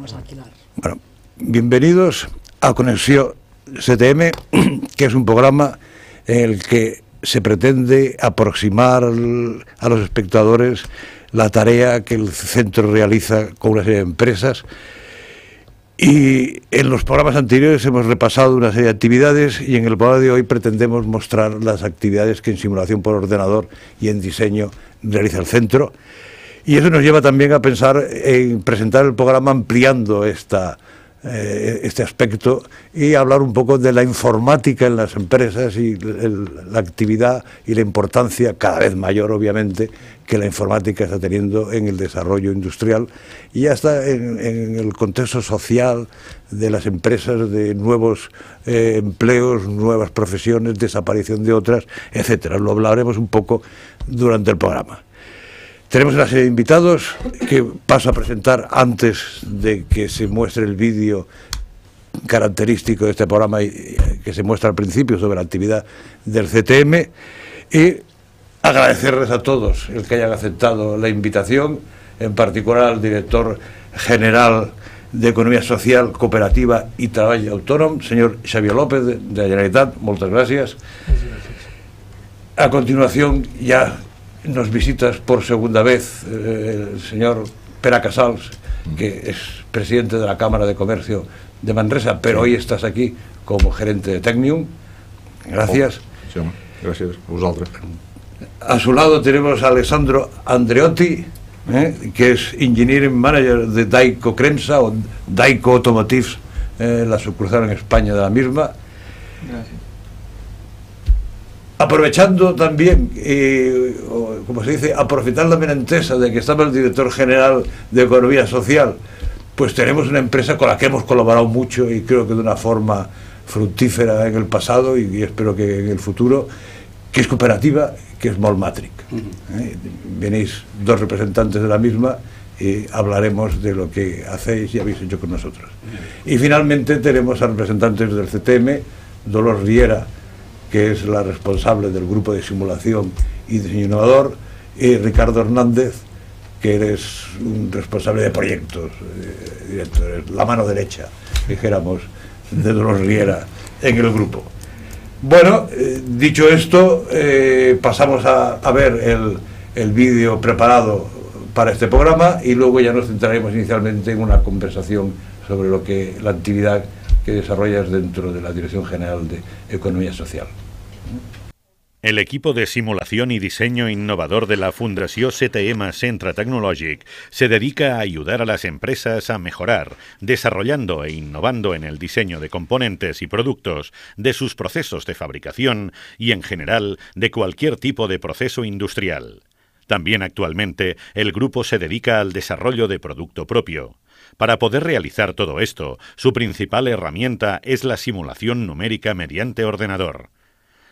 Vamos a alquilar. Bueno, bienvenidos a Conexión CTM, que es un programa en el que se pretende aproximar a los espectadores la tarea que el centro realiza con una serie de empresas. Y en los programas anteriores hemos repasado una serie de actividades y en el programa de hoy pretendemos mostrar las actividades que en simulación por ordenador y en diseño realiza el centro. Y eso nos lleva también a pensar en presentar el programa ampliando este aspecto y hablar un poco de la informática en las empresas y la actividad y la importancia cada vez mayor, obviamente, que la informática está teniendo en el desarrollo industrial y hasta en el contexto social de las empresas, de nuevos empleos, nuevas profesiones, desaparición de otras, etcétera. Lo hablaremos un poco durante el programa. Tenemos una serie de invitados que paso a presentar antes de que se muestre el vídeo característico de este programa y que se muestra al principio sobre la actividad del CTM, y agradecerles a todos el que hayan aceptado la invitación, en particular al director general de Economía Social, Cooperativa y Trabajo Autónomo, señor Xavier López, de la Generalitat. Muchas gracias. A continuación, ya nos visitas por segunda vez el señor Pere Casals, que es presidente de la Cámara de Comercio de Manresa, pero hoy estás aquí como gerente de Tecnium. Gracias. Sí, gracias a vosotros. A su lado tenemos a Alessandro Andreotti, que es Engineering Manager de Daico Crensa o Daico Automotives, la sucursal en España de la misma. Gracias. Aprovechando también, como se dice, aprovechar la benentesa de que estaba el director general de Economía Social, pues tenemos una empresa con la que hemos colaborado mucho y creo que de una forma fructífera en el pasado y espero que en el futuro, que es cooperativa, que es Molmatric. Venéis dos representantes de la misma y hablaremos de lo que hacéis y habéis hecho con nosotros. Y finalmente tenemos a representantes del CTM, Dolores Riera, que es la responsable del grupo de simulación y diseño innovador, y Ricardo Hernández, que eres un responsable de proyectos, director, la mano derecha, dijéramos, de Dolores Riera en el grupo. Bueno, dicho esto, pasamos a ver el vídeo preparado para este programa y luego ya nos centraremos inicialmente en una conversación sobre la actividad que desarrollas dentro de la Dirección General de Economía Social. El equipo de simulación y diseño innovador de la Fundació CTM Centre Tecnològic se dedica a ayudar a las empresas a mejorar, desarrollando e innovando en el diseño de componentes y productos, de sus procesos de fabricación y, en general, de cualquier tipo de proceso industrial. También actualmente el grupo se dedica al desarrollo de producto propio. Para poder realizar todo esto, su principal herramienta es la simulación numérica mediante ordenador.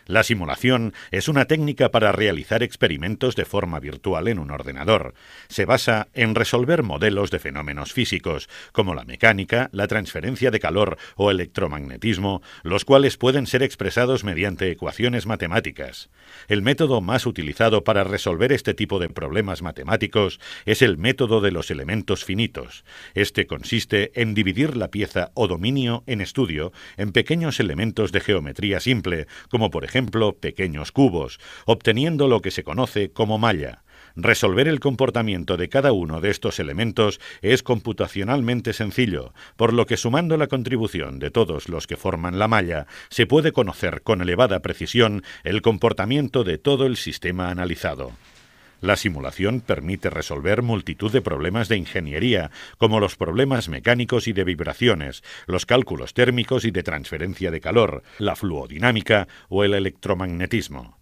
La simulación es una técnica para realizar experimentos de forma virtual en un ordenador. Se basa en resolver modelos de fenómenos físicos, como la mecánica, la transferencia de calor o electromagnetismo, los cuales pueden ser expresados mediante ecuaciones matemáticas. El método más utilizado para resolver este tipo de problemas matemáticos es el método de los elementos finitos. Este consiste en dividir la pieza o dominio en estudio en pequeños elementos de geometría simple, como por ejemplo pequeños cubos, obteniendo lo que se conoce como malla. Resolver el comportamiento de cada uno de estos elementos es computacionalmente sencillo, por lo que sumando la contribución de todos los que forman la malla, se puede conocer con elevada precisión el comportamiento de todo el sistema analizado. La simulación permite resolver multitud de problemas de ingeniería, como los problemas mecánicos y de vibraciones, los cálculos térmicos y de transferencia de calor, la fluodinámica o el electromagnetismo.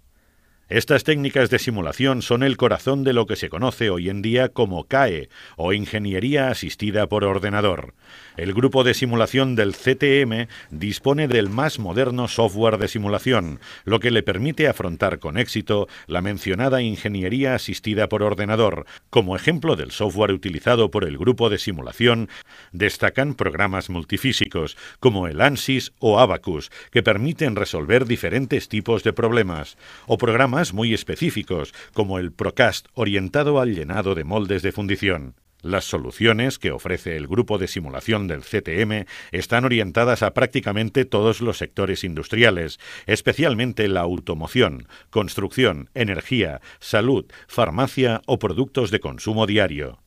Estas técnicas de simulación son el corazón de lo que se conoce hoy en día como CAE, o Ingeniería Asistida por Ordenador. El grupo de simulación del CTM dispone del más moderno software de simulación, lo que le permite afrontar con éxito la mencionada ingeniería asistida por ordenador. Como ejemplo del software utilizado por el grupo de simulación, destacan programas multifísicos, como el ANSYS o Abacus, que permiten resolver diferentes tipos de problemas, o programas muy específicos, como el Procast, orientado al llenado de moldes de fundición. Las soluciones que ofrece el grupo de simulación del CTM están orientadas a prácticamente todos los sectores industriales, especialmente la automoción, construcción, energía, salud, farmacia o productos de consumo diario.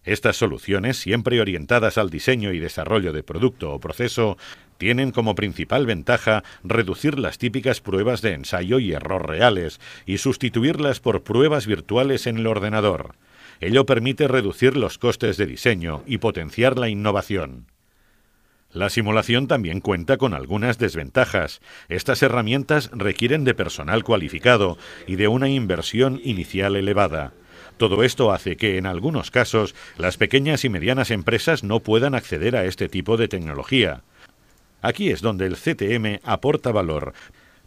Estas soluciones, siempre orientadas al diseño y desarrollo de producto o proceso, tienen como principal ventaja reducir las típicas pruebas de ensayo y error reales y sustituirlas por pruebas virtuales en el ordenador. Ello permite reducir los costes de diseño y potenciar la innovación. La simulación también cuenta con algunas desventajas. Estas herramientas requieren de personal cualificado y de una inversión inicial elevada. Todo esto hace que, en algunos casos, las pequeñas y medianas empresas no puedan acceder a este tipo de tecnología. Aquí es donde el CTM aporta valor,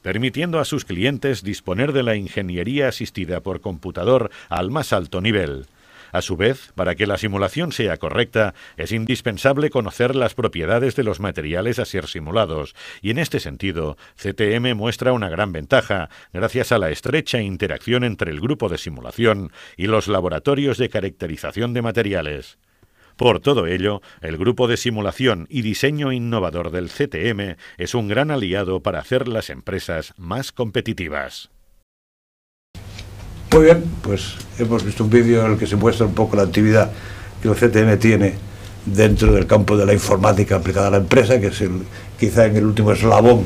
permitiendo a sus clientes disponer de la ingeniería asistida por computador al más alto nivel. A su vez, para que la simulación sea correcta, es indispensable conocer las propiedades de los materiales a ser simulados, y en este sentido, CTM muestra una gran ventaja, gracias a la estrecha interacción entre el grupo de simulación y los laboratorios de caracterización de materiales. Por todo ello, el grupo de simulación y diseño innovador del CTM es un gran aliado para hacer las empresas más competitivas. Muy bien, pues hemos visto un vídeo en el que se muestra un poco la actividad que el CTM tiene dentro del campo de la informática aplicada a la empresa, que es quizá en el último eslabón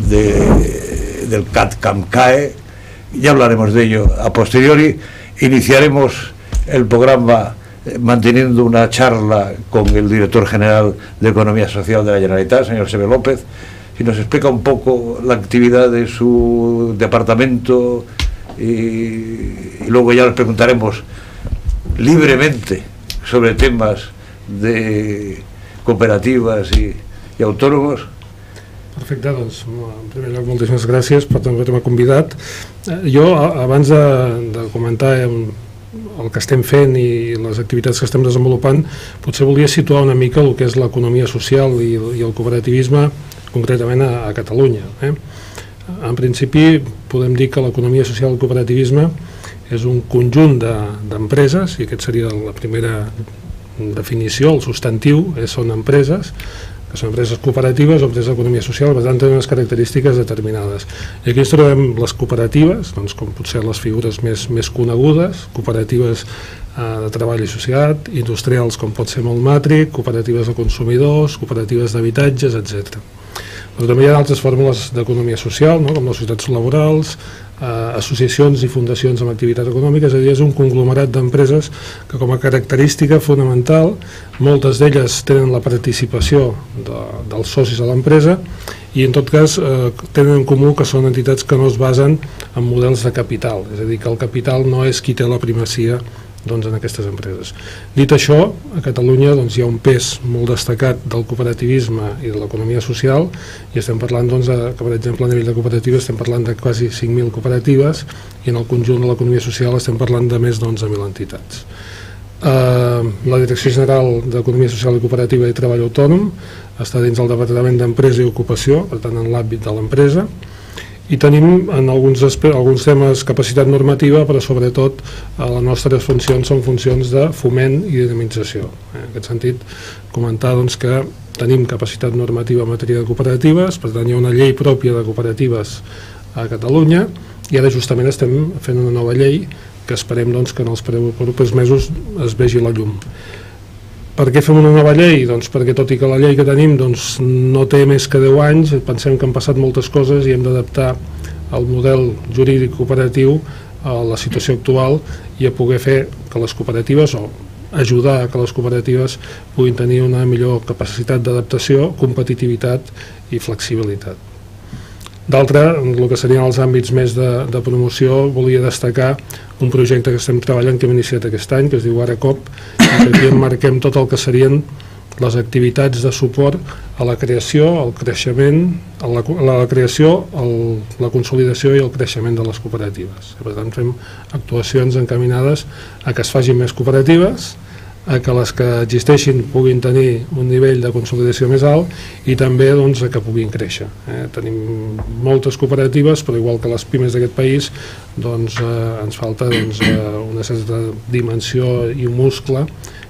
del CAD/CAM/CAE. Ya hablaremos de ello a posteriori. Iniciaremos el programa manteniendo una charla con el director general de Economía Social de la Generalitat, señor Sebe López, y nos explica un poco la actividad de su departamento. Y luego ya les preguntaremos libremente sobre temas de cooperativas y autónomos. Perfecte, doncs en primer lloc moltíssimes gràcies per haver-me convidat. Jo, abans de comentar el que estem fent i les activitats que estem desenvolupant, potser volia situar una mica el que és l'economia social i el cooperativisme concretament a Catalunya. En principi podem dir que l'economia social i el cooperativisme és un conjunt d'empreses, i aquest seria la primera definició, el substantiu són empreses, que són empreses cooperatives o empreses d'economia social, per tant tenen unes característiques determinades. I aquí ens trobem les cooperatives, com potser les figures més conegudes, cooperatives de treball associat, industrials com pot ser Moltmatric, cooperatives de consumidors, cooperatives d'habitatges, etc. Però també hi ha altres fórmules d'economia social, com les societats laborals, associacions i fundacions amb activitat econòmica, és a dir, és un conglomerat d'empreses que com a característica fonamental, moltes d'elles tenen la participació dels socis a l'empresa i en tot cas tenen en comú que són entitats que no es basen en models de capital, és a dir, que el capital no és qui té la primacia en aquestes empreses. Dit això, a Catalunya hi ha un pes molt destacat del cooperativisme i de l'economia social i estem parlant que, per exemple, a nivell de cooperatives estem parlant de quasi 5.000 cooperatives i en el conjunt de l'economia social estem parlant de més d'11.000 entitats. La Direcció General d'Economia Social i Cooperativa i Treball Autònom està dins del Departament d'Empresa i Ocupació, per tant en l'àmbit de l'empresa, i tenim en alguns temes capacitat normativa, però sobretot les nostres funcions són funcions de foment i dinamització. En aquest sentit, comentar que tenim capacitat normativa en matèria de cooperatives, per tant hi ha una llei pròpia de cooperatives a Catalunya i ara justament estem fent una nova llei que esperem que en els propers mesos es vegi la llum. Per què fem una nova llei? Perquè tot i que la llei que tenim no té més que 10 anys, pensem que han passat moltes coses i hem d'adaptar el model jurídic cooperatiu a la situació actual i a poder fer que les cooperatives o ajudar a que les cooperatives puguin tenir una millor capacitat d'adaptació, competitivitat i flexibilitat. D'altra, en el que serien els àmbits més de promoció, volia destacar un projecte que estem treballant que hem iniciat aquest any, que es diu AraCoop, i que aquí emmarquem tot el que serien les activitats de suport a la creació, al creixement, la consolidació i el creixement de les cooperatives. Per tant, fem actuacions encaminades a que es facin més cooperatives, a que les que existeixin puguin tenir un nivell de consolidació més alt i també a que puguin créixer. Tenim moltes cooperatives, però igual que les pimes d'aquest país ens falta una certa dimensió i un muscle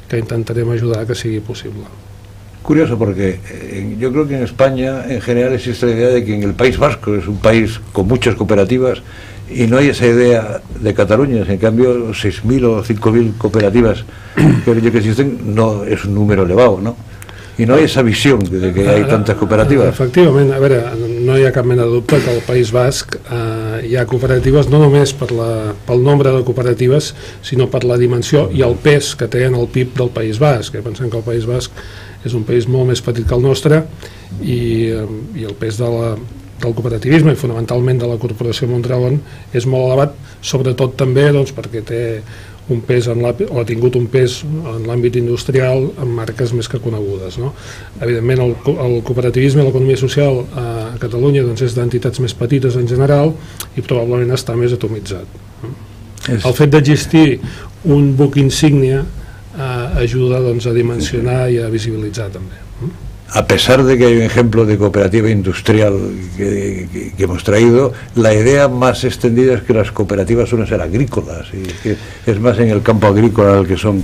que intentarem ajudar a que sigui possible. Curioso, porque yo creo que en España en general existe la idea de que en el País Vasco es un país con muchas cooperativas y no hay esa idea de Cataluña. En cambio, 6.000 o 5.000 cooperativas que existen no es un número elevado, ¿no? I no hi ha esa visió de que hi ha tantes cooperatives. Efectivament, a veure, no hi ha cap mena de dubte que al País Basc hi ha cooperatives no només pel nombre de cooperatives, sinó per la dimensió i el pes que té en el PIB del País Basc. Pensem que el País Basc és un país molt més petit que el nostre i el pes del cooperativisme i fonamentalment de la Corporació Mondragon és molt elevat, sobretot també perquè té un pes o ha tingut un pes en l'àmbit industrial amb marques més que conegudes, no? Evidentment el cooperativisme i l'economia social a Catalunya és d'entitats més petites en general i probablement està més atomitzat. El fet d'existir un buc insígnia ajuda a dimensionar i a visibilitzar també. A pesar de que hay un ejemplo de cooperativa industrial que hemos traído, la idea más extendida es que las cooperativas suelen ser agrícolas y que es más en el campo agrícola el que son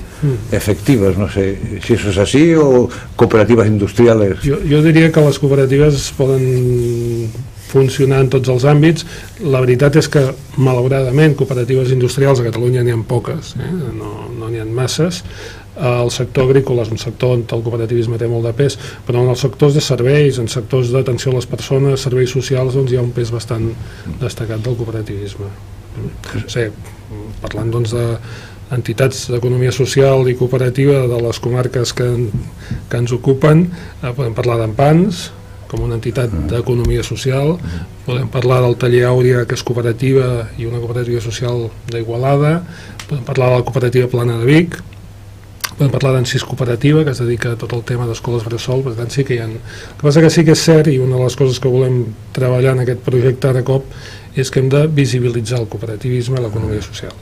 efectivas. No sé si eso es así o cooperativas industriales. Jo diria que les cooperatives poden funcionar en tots els àmbits. La veritat és que, malauradament, cooperatives industrials a Catalunya n'hi ha poques, no n'hi ha masses. El sector agrícola és un sector on el cooperativisme té molt de pes, però en els sectors de serveis, en sectors d'atenció a les persones, serveis socials, hi ha un pes bastant destacat del cooperativisme. Parlant d'entitats d'economia social i cooperativa de les comarques que ens ocupen, podem parlar d'Empans com una entitat d'economia social, podem parlar del Taller Àurea, que és cooperativa i una cooperativa social d'Igualada, podem parlar de la cooperativa Plana de Vic, podem parlar d'Encís Cooperativa, que es dedica a tot el tema d'escoles bressol. Per tant, sí que hi ha... El que passa que sí que és cert, i una de les coses que volem treballar en aquest projecte ara cop, és que hem de visibilitzar el cooperativisme i l'economia social.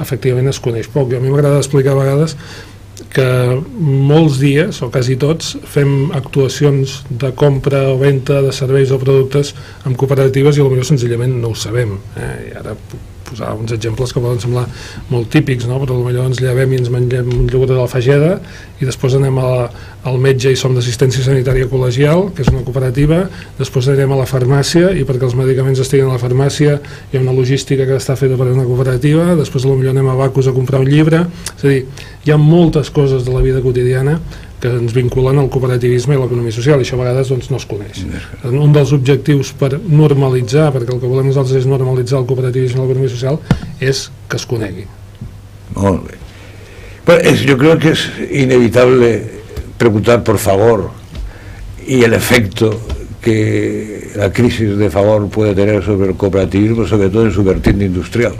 Efectivament es coneix poc. A mi m'agrada explicar a vegades que molts dies, o quasi tots, fem actuacions de compra o venda de serveis o productes amb cooperatives i potser senzillament no ho sabem. I ara puc posar uns exemples que poden semblar molt típics, no? Però potser ens llevem i ens mengem un iogurt de la Fageda i després anem al metge i som d'assistència sanitària col·legial, que és una cooperativa, després anirem a la farmàcia i perquè els medicaments estiguin a la farmàcia hi ha una logística que està feta per una cooperativa, després potser anem a Bacus a comprar un llibre. És a dir, hi ha moltes coses de la vida quotidiana que ens vinculen al cooperativisme i l'economia social, i això a vegades no es coneix. Un dels objectius per normalitzar, perquè el que volem nosaltres és normalitzar el cooperativisme i l'economia social, és que es conegui. Molt bé. Pues yo creo que es inevitable preguntar por Fagor y el efecto que la crisis de Fagor puede tener sobre el cooperativismo, sobre todo en su vertiente industrial.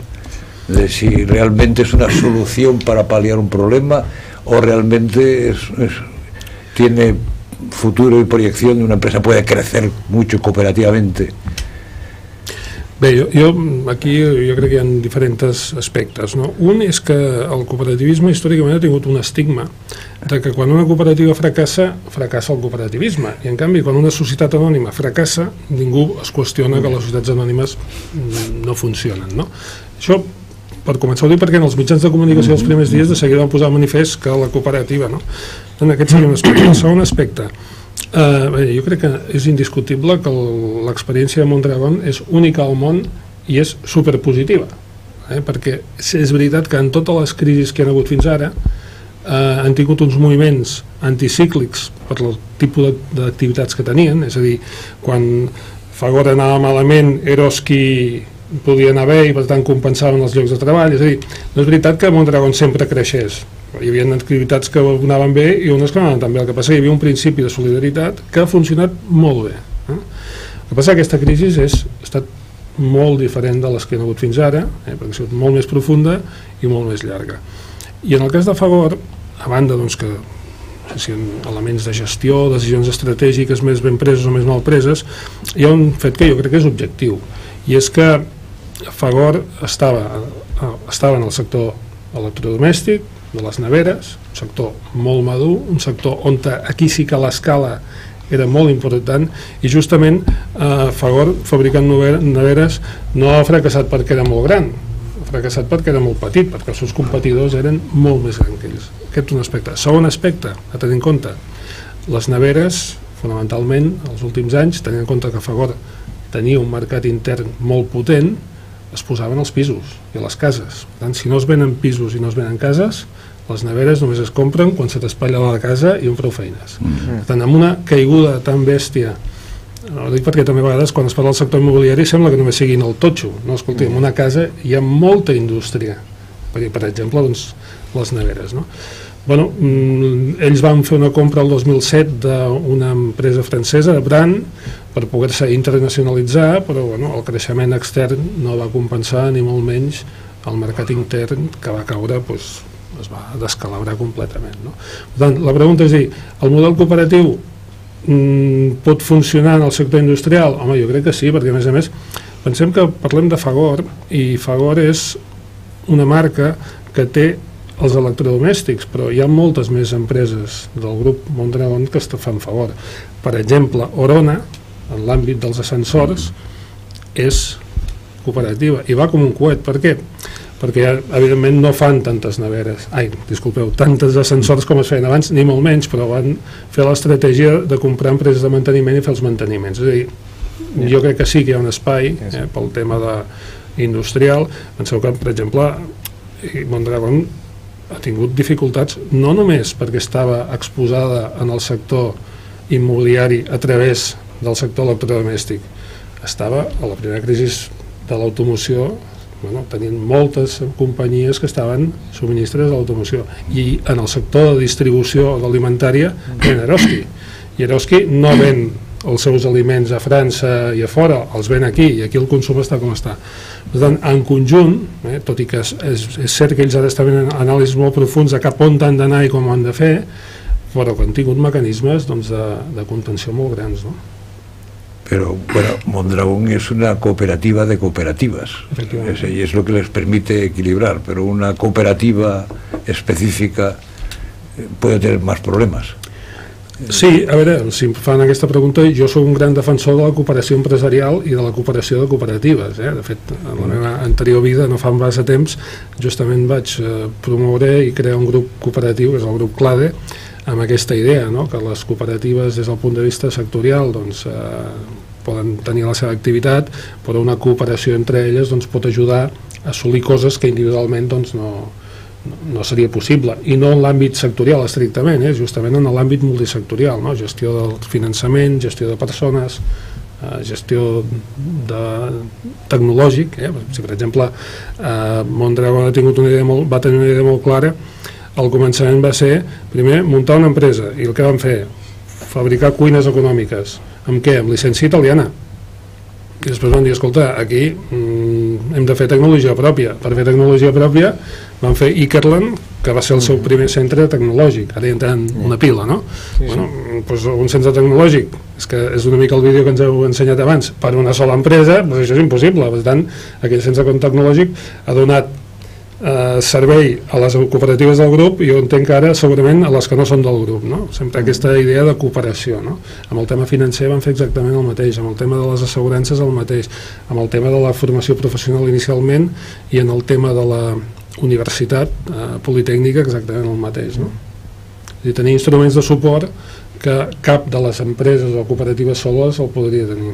De si realmente es una solución para paliar un problema o realmente tiene futuro y proyección de una empresa puede crecer mucho cooperativamente. Bé, aquí jo crec que hi ha diferents aspectes, no? Un és que el cooperativisme històricament ha tingut un estigma de que quan una cooperativa fracassa el cooperativisme, i en canvi quan una societat anònima fracassa ningú es qüestiona que les societats anònimes no funcionen, no? Això per començar ho dic perquè en els mitjans de comunicació els primers dies de seguida van posar al manifest que la cooperativa, no? En aquest seria un aspecte. El segon aspecte, jo crec que és indiscutible que l'experiència de Mondragon és única al món i és superpositiva, perquè és veritat que en totes les crisis que han hagut fins ara han tingut uns moviments anticíclics per el tipus d'activitats que tenien, és a dir, quan Fagor anava malament, Eroski podia anar bé i per tant compensaven els llocs de treball. És a dir, no és veritat que Mondragon sempre creixés, hi havia activitats que anaven bé i unes que no anaven tan bé. El que passa és que hi havia un principi de solidaritat que ha funcionat molt bé. El que passa és que aquesta crisi ha estat molt diferent de les que han hagut fins ara, perquè ha sigut molt més profunda i molt més llarga. I en el cas de Fagor, a banda que no sé si en elements de gestió, decisions estratègiques més ben preses o més mal preses, hi ha un fet que jo crec que és objectiu, i és que Fagor estava en el sector electrodomèstic, de les neveres, un sector molt madur, un sector on aquí sí que l'escala era molt important, i justament Fagor, fabricant neveres, no ha fracassat perquè era molt gran, ha fracassat perquè era molt petit, perquè els seus competidors eren molt més grans que ells. Aquest és un aspecte. Segon aspecte, a tenir en compte, les neveres, fonamentalment, els últims anys, tenint en compte que Fagor tenia un mercat intern molt potent, es posaven als pisos i a les cases. Per tant, si no es venen pisos i no es venen cases, les neveres només es compren quan se t'espatlla la casa i un prou feines. Per tant, amb una caiguda tan bèstia, no ho dic perquè també a vegades quan es parla del sector immobiliari sembla que només siguin el totxo, no, escolti, en una casa hi ha molta indústria, per exemple, doncs, les neveres, no? Bueno, ells van fer una compra el 2007 d'una empresa francesa, Brand, per poder-se internacionalitzar, però bueno, el creixement extern no va compensar ni molt menys el mercat intern, que va caure, doncs, es va descalabrar completament, no? Per tant, la pregunta és dir, el model cooperatiu pot funcionar en el sector industrial? Home, jo crec que sí, perquè a més pensem que parlem de Fagor, i Fagor és una marca que té els electrodomèstics, però hi ha moltes més empreses del grup Mondragon que fan Fagor. Per exemple, Orona, en l'àmbit dels ascensors, és cooperativa, i va com un coet. Per què? Perquè evidentment no fan tantes neveres, tantes ascensors com es feien abans, ni molt menys, però van fer l'estratègia de comprar empreses de manteniment i fer els manteniments. És a dir, jo crec que sí que hi ha un espai pel tema industrial. Penseu que, per exemple, Mondragon ha tingut dificultats no només perquè estava exposada en el sector immobiliari a través del sector electrodomèstic, estava a la primera crisi de l'automoció, tenint moltes companyies que estaven subministres de l'automoció, i en el sector de distribució alimentària ven Eroski, i Eroski no ven els seus aliments a França i a fora, els ven aquí, i aquí el consum està com està. Per tant, en conjunt, tot i que és cert que ells ara estan fent anàlisis molt profuns de cap on han d'anar i com ho han de fer, però que han tingut mecanismes de contenció molt grans, no? Pero bueno, Mondragón es una cooperativa de cooperativas, y es lo que les permite equilibrar, pero una cooperativa específica puede tener más problemas. Sí, a veure, si em fan aquesta pregunta, jo soc un gran defensor de la cooperació empresarial i de la cooperació de cooperatives. De fet, en la meva anterior vida, no fa massa temps, justament vaig promoure i crear un grup cooperatiu, que és el grup CLADE, amb aquesta idea, que les cooperatives des del punt de vista sectorial poden tenir la seva activitat, però una cooperació entre elles pot ajudar a assolir coses que individualment no seria possible, i no en l'àmbit sectorial estrictament, justament en l'àmbit multisectorial, gestió del finançament, gestió de persones, gestió tecnològic. Si per exemple Mondragon va tenir una idea molt clara, al començament va ser primer muntar una empresa, i el que van fer, fabricar cuines econòmiques. Amb què? Amb llicència italiana. I després van dir, escolta, aquí hem de fer tecnologia pròpia. Per fer tecnologia pròpia van fer Ikerland, que va ser el seu primer centre tecnològic. Ara hi entra una pila, no? Doncs un centre tecnològic, és que és una mica el vídeo que ens heu ensenyat abans, per una sola empresa, doncs això és impossible. Per tant, aquell centre tecnològic ha donat servei a les cooperatives del grup, i jo entenc ara segurament a les que no són del grup, no? Sempre aquesta idea de cooperació, no? Amb el tema financer van fer exactament el mateix, amb el tema de les assegurances el mateix, amb el tema de la formació professional inicialment, i en el tema de la universitat politècnica exactament el mateix, no? És a dir, tenir instruments de suport que cap de les empreses o cooperatives soles el podria tenir.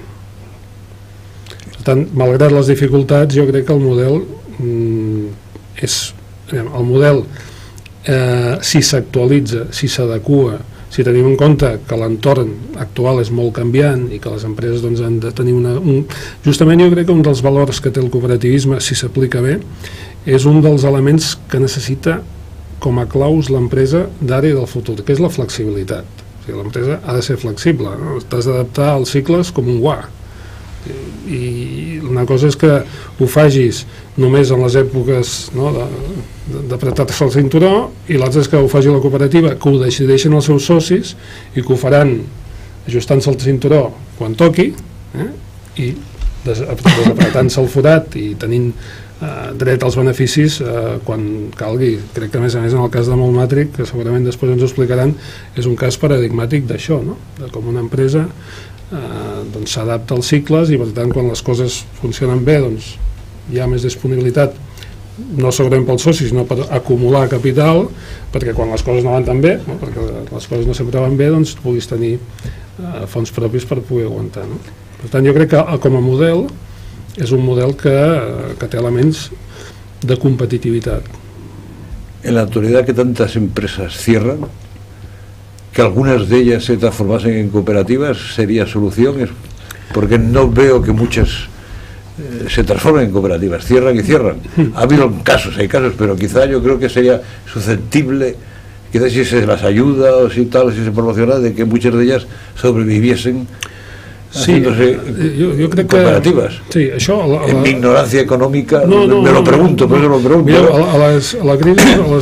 Per tant, malgrat les dificultats, jo crec que el model si s'actualitza, si s'adequa, si tenim en compte que l'entorn actual és molt canviant i que les empreses han de tenir justament jo crec que un dels valors que té el cooperativisme, si s'aplica bé, és un dels elements que necessita com a claus l'empresa d'ara i del futur, que és la flexibilitat. O sigui, l'empresa ha de ser flexible, no? T'has d'adaptar als cicles com un guà. I una cosa és que ho facis només en les èpoques d'apretar-se el cinturó, i l'altra és que ho faci la cooperativa, que ho decideixen els seus socis i que ho faran ajustant-se el cinturó quan toqui, i desapretant-se el forat i tenint dret als beneficis quan calgui. Crec que a més en el cas de Molmatric, que segurament després ens ho explicaran, és un cas paradigmàtic d'això, de com una empresa s'adapta als cicles, i per tant quan les coses funcionen bé hi ha més disponibilitat no segurament pels socis, sinó per acumular capital, perquè quan les coses no van tan bé, no? Perquè les coses no sempre van bé, doncs puguis tenir fons propis per poder aguantar, no? Per tant, jo crec que com a model és un model que té elements de competitividad. En la actualidad que tantas empresas cierran, que algunas de ellas se transformasen en cooperativas, ¿sería solución? Porque no veo que muchas se transformen en cooperativas, cierran y cierran. Ha habido casos, hay casos, pero quizá yo creo que sería susceptible, quizás si se las ayuda o si tal, si se promociona, de que muchas de ellas sobreviviesen haciéndose cooperativas. Sí, això... En mi ignorància econòmica me lo pregunto, per això lo pregunto. Mireu, a les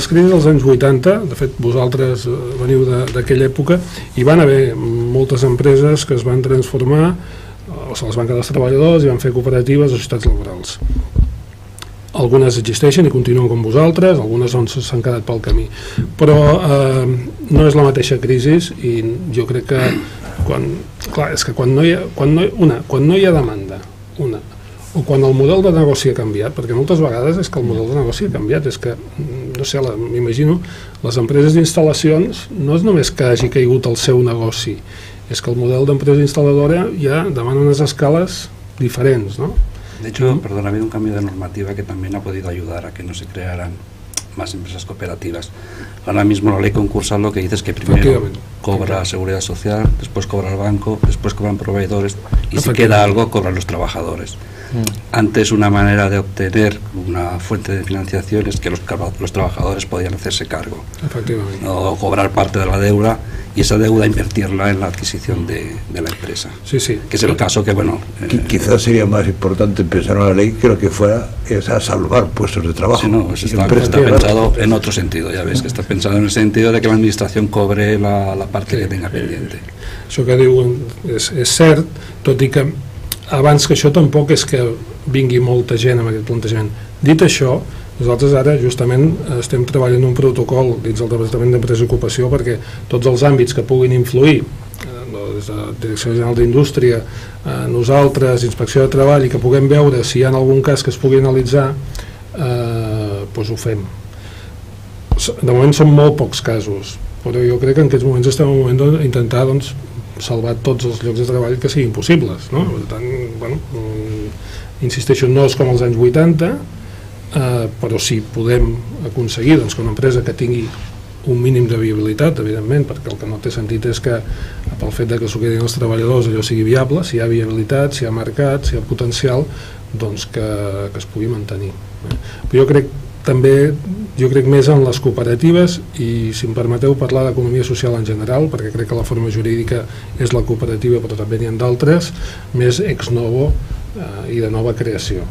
crisis dels anys 80, de fet vosaltres veniu d'aquella època, hi van haver moltes empreses que es van transformar, o se les van quedar els treballadors i van fer cooperatives o societats laborals. Algunes existeixen i continuen com vosaltres, algunes s'han quedat pel camí, però no és la mateixa crisi i jo crec que quan no hi ha demanda, o quan el model de negoci ha canviat, perquè moltes vegades és que el model de negoci ha canviat, és que, no sé, m'imagino, les empreses d'instal·lacions no és només que hagi caigut el seu negoci, és que el model d'empresa instal·ladora ja demana unes escales diferents, ¿no? De hecho, perdón, ha habido un cambio de normativa que también ha podido ayudar a que no se crearan más empresas cooperativas. Ahora mismo la ley concursal lo que dice es que primero cobra Seguridad Social, después cobra el banco, después cobran proveedores y si queda algo cobran los trabajadores. Antes una manera de obtener una fuente de financiación es que los trabajadores podían hacerse cargo, o cobrar parte de la deuda y esa deuda invertirla en la adquisición de la empresa. Sí, sí. Que es el caso que, bueno... Quizás sería más importante pensar en la ley que lo que fuera es a salvar puestos de trabajo. Sí, no, está pensado en otro sentido, ya ves, que está pensado en el sentido de que la administración cobre la parte que tenga pendiente. Això que diuen és cert, tot i que abans que això tampoc és que vingui molta gent amb aquest plantejament. Dit això, nosaltres ara justament estem treballant un protocol dins del Departament d'Empresa i Ocupació perquè tots els àmbits que puguin influir, des de la Direcció General d'Indústria, nosaltres, Inspecció de Treball, i que puguem veure si hi ha algun cas que es pugui analitzar, doncs ho fem. De moment són molt pocs casos, però jo crec que en aquests moments estem en un moment d'intentar salvar tots els llocs de treball que siguin possibles, no? Per tant, bueno, insisteixo, no és com els anys 80, però sí podem aconseguir que una empresa que tingui un mínim de viabilitat, evidentment, perquè el que no té sentit és que pel fet que s'ho quedin els treballadors allò sigui viable, si hi ha viabilitat, si hi ha mercat, si hi ha potencial, doncs que es pugui mantenir. Però jo crec més en les cooperatives i, si em permeteu, parlar d'economia social en general, perquè crec que la forma jurídica és la cooperativa, però també n'hi ha d'altres, més ex novo y de nueva creación.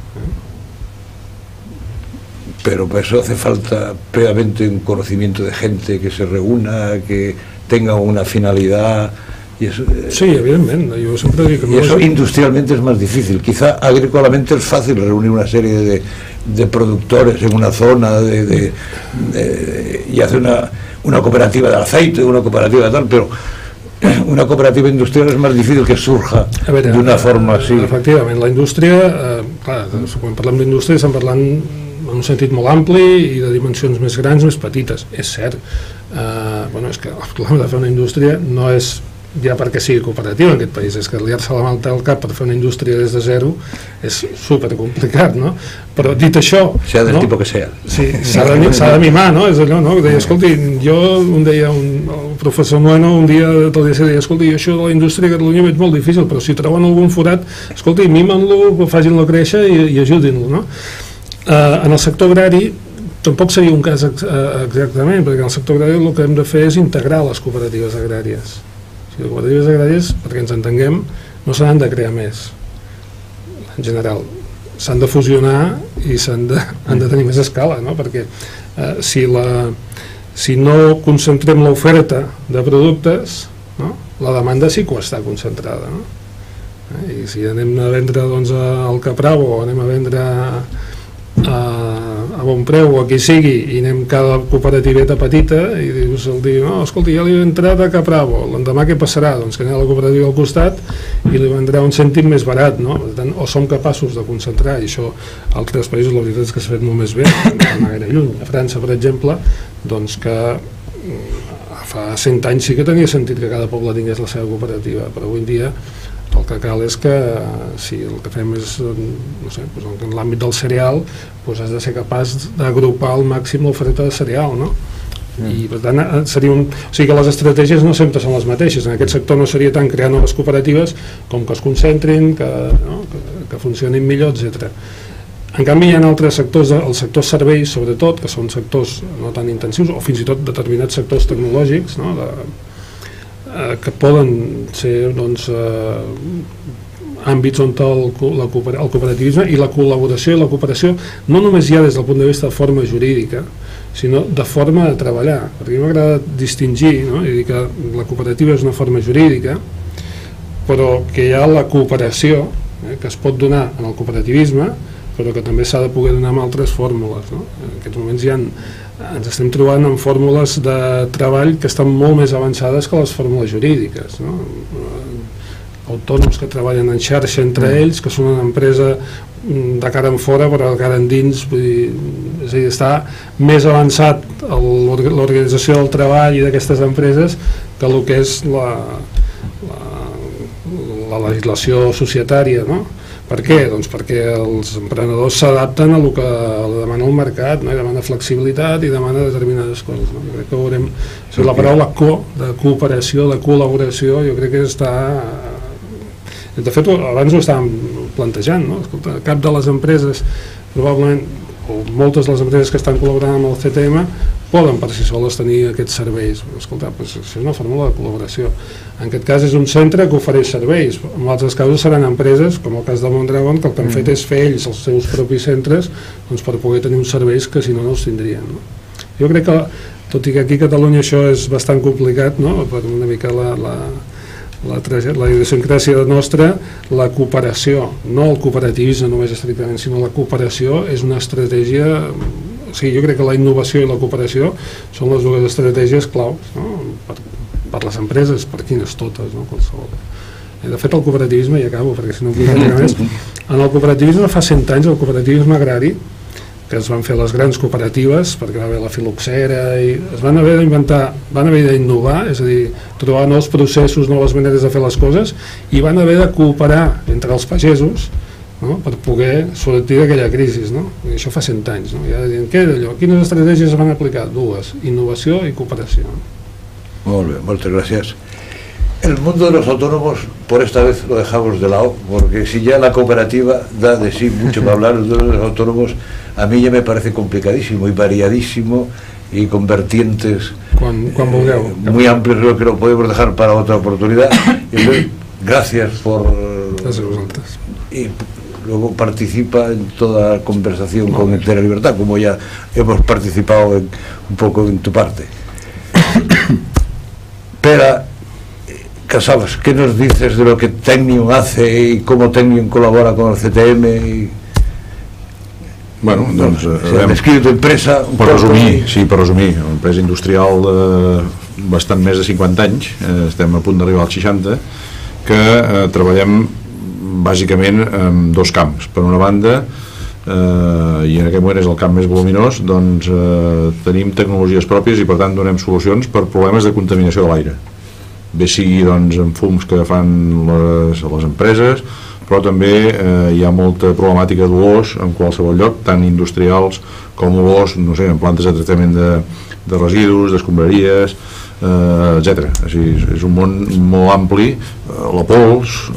Pero para eso hace falta previamente un conocimiento de gente que se reúna, que tenga una finalidad. Y eso, sí, evidentemente. Yo siempre digo que y eso industrialmente es más difícil. Quizá agrícolamente es fácil reunir una serie de productores en una zona y hacer una cooperativa de aceite, una cooperativa de tal, pero una cooperativa industrial és més difícil que surja d'una forma així. Efectivament, la indústria, quan parlem d'indústria estem parlant en un sentit molt ampli i de dimensions més grans, més petites, és cert. És que el problema de fer una indústria no és ja perquè sigui cooperativa en aquest país, és que liar-se la malta al cap per fer una indústria des de zero és supercomplicat, no? Però dit això... Sea del tipus que sea. Sí, s'ha de mimar, no? És allò, no? Deia, escolti, un professor Nueno un dia deia, escolti, jo això de la indústria a Catalunya veig molt difícil, però si troben algun forat, escolti, mimen-lo, facin-lo créixer i ajudin-lo, no? En el sector agrari tampoc seria un cas exactament, perquè en el sector agrari el que hem de fer és integrar les cooperatives agràries. Les cooperatives agràries, perquè ens entenguem, no se n'han de crear més, en general. S'han de fusionar i han de tenir més escala, no? Perquè si no concentrem l'oferta de productes, la demanda sí que està concentrada, no? I si anem a vendre al Capravo o anem a vendre a bon preu o a qui sigui i anem cada cooperativeta petita i dius, no, escolta, ja li he entrat a Capravo, l'endemà què passarà? Doncs que anem a la cooperativa al costat i li vendrà un cèntim més barat, no? Per tant, o som capaços de concentrar, i això a altres països la veritat és que s'ha fet molt més bé, no anar gaire lluny. A França, per exemple, doncs que fa 100 anys sí que tenia sentit que cada poble tingués la seva cooperativa, però avui en dia el que cal és que si el que fem és, no sé, doncs en l'àmbit del cereal, doncs has de ser capaç d'agrupar al màxim l'oferta de cereal, no? I per tant seria o sigui que les estratègies no sempre són les mateixes. En aquest sector no seria tant crear noves cooperatives com que es concentrin, que funcionin millor, etc. En canvi hi ha altres sectors, el sector serveis sobretot, que són sectors no tan intensius, o fins i tot determinats sectors tecnològics, no? Que poden ser doncs, àmbits on el cooperativisme i la col·laboració i la cooperació no només hi ha des del punt de vista de forma jurídica, sinó de forma de treballar, perquè m'agrada distingir, no? I dir que la cooperativa és una forma jurídica, però que hi ha la cooperació que es pot donar en el cooperativisme, però que també s'ha de poder donar amb altres fórmules, no? En aquests moments ens estem trobant amb fórmules de treball que estan molt més avançades que les fórmules jurídiques, no? Autònoms que treballen en xarxa entre ells, que són una empresa de cara en fora però de cara endins, vull dir, és a dir, està més avançat l'organització del treball i d'aquestes empreses que el que és la legislació societària, no? Per què? Doncs perquè els emprenedors s'adapten a el que demana el mercat, no? I demana flexibilitat i demana determinades coses, no? Jo crec que veurem, la paraula de cooperació, de col·laboració, jo crec que està... De fet, abans ho estàvem plantejant, no? Escolta, cap de les empreses, probablement, o moltes de les empreses que estan col·laborant amb el CTM poden per si soles tenir aquests serveis. Escolta, doncs això és una fórmula de col·laboració. En aquest cas és un centre que ofereix serveis. En altres casos seran empreses, com el cas de Mondragon, que el que han fet és fer ells els seus propis centres doncs, per poder tenir uns serveis que si no no els tindrien, no? Jo crec que, tot i que aquí a Catalunya això és bastant complicat, no? Per una mica la idiosincràsia nostra, la cooperació, no el cooperativisme només estrictament, sinó la cooperació és una estratègia. O sigui, jo crec que la innovació i la cooperació són les dues estratègies claus, no? Per les empreses, per quines totes, no? Qualsevol. De fet, el cooperativisme, i acabo perquè si no vull dir més, en el cooperativisme fa 100 anys, el cooperativisme agrari, que es van fer les grans cooperatives, perquè va haver la filoxera, i es van haver d'inventar, van haver d'innovar, és a dir, trobar nous processos, noves maneres de fer les coses, i van haver de cooperar entre els pagesos, no? Per poder sortir d'aquella crisi, no? I això fa 100 anys, no? I ara diuen, què era allò? Quines estratègies es van aplicar? Dues, innovació i cooperació. Muy bien, muchas gracias. El mundo de los autónomos, por esta vez lo dejamos de lado, porque si ya la cooperativa da de sí mucho para hablar, de los autónomos a mí ya me parece complicadísimo y variadísimo y con vertientes muy amplios, creo que lo podemos dejar para otra oportunidad. Y gracias por... Gracias a vosotros. Y luego participa en toda conversación con entera libertad, como ya hemos participado un poco en tu parte. Pero, Casabas, ¿qué nos dices de lo que Tecnium hace y cómo Tecnium colabora con el CTM? Bueno, doncs... Descriu tu empresa... Per resumir, una empresa industrial de bastant més de 50 anys, estem a punt d'arribar als 60, que treballem bàsicament en dos camps. Per una banda, i en aquest moment és el camp més voluminós, doncs tenim tecnologies pròpies i per tant donem solucions per problemes de contaminació de l'aire, bé sigui doncs en fums que fan les empreses, però també hi ha molta problemàtica d'olors en qualsevol lloc, tant industrials com olors, no sé, en plantes de tractament de residus, d'escombraries, etc. És un món molt ampli, la pols,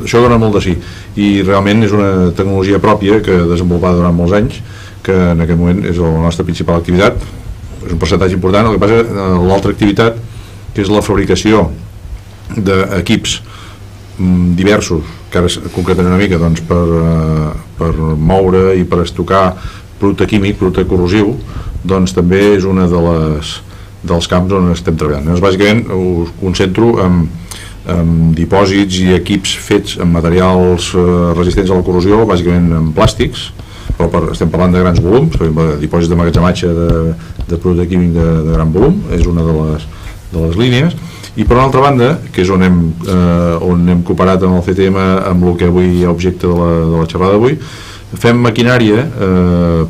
això dona molt de sí, i realment és una tecnologia pròpia que desenvolupada durant molts anys, que en aquest moment és la nostra principal activitat, és un percentatge important. El que passa és l'altra activitat, que és la fabricació d'equips diversos, que ara concretaré una mica doncs, per moure i per estocar producte químic, producte corrosiu, doncs també és una dels camps on estem treballant. Llavors, bàsicament us concentro en dipòsits i equips fets en materials resistents a la corrosió, bàsicament en plàstics, però estem parlant de grans volums, dipòsits d'emmagatzematge de producte químic de gran volum, és una de les línies. I per una altra banda, que és on hem cooperat amb el CTM amb el que avui hi ha objecte de la xerrada d'avui, fem maquinària,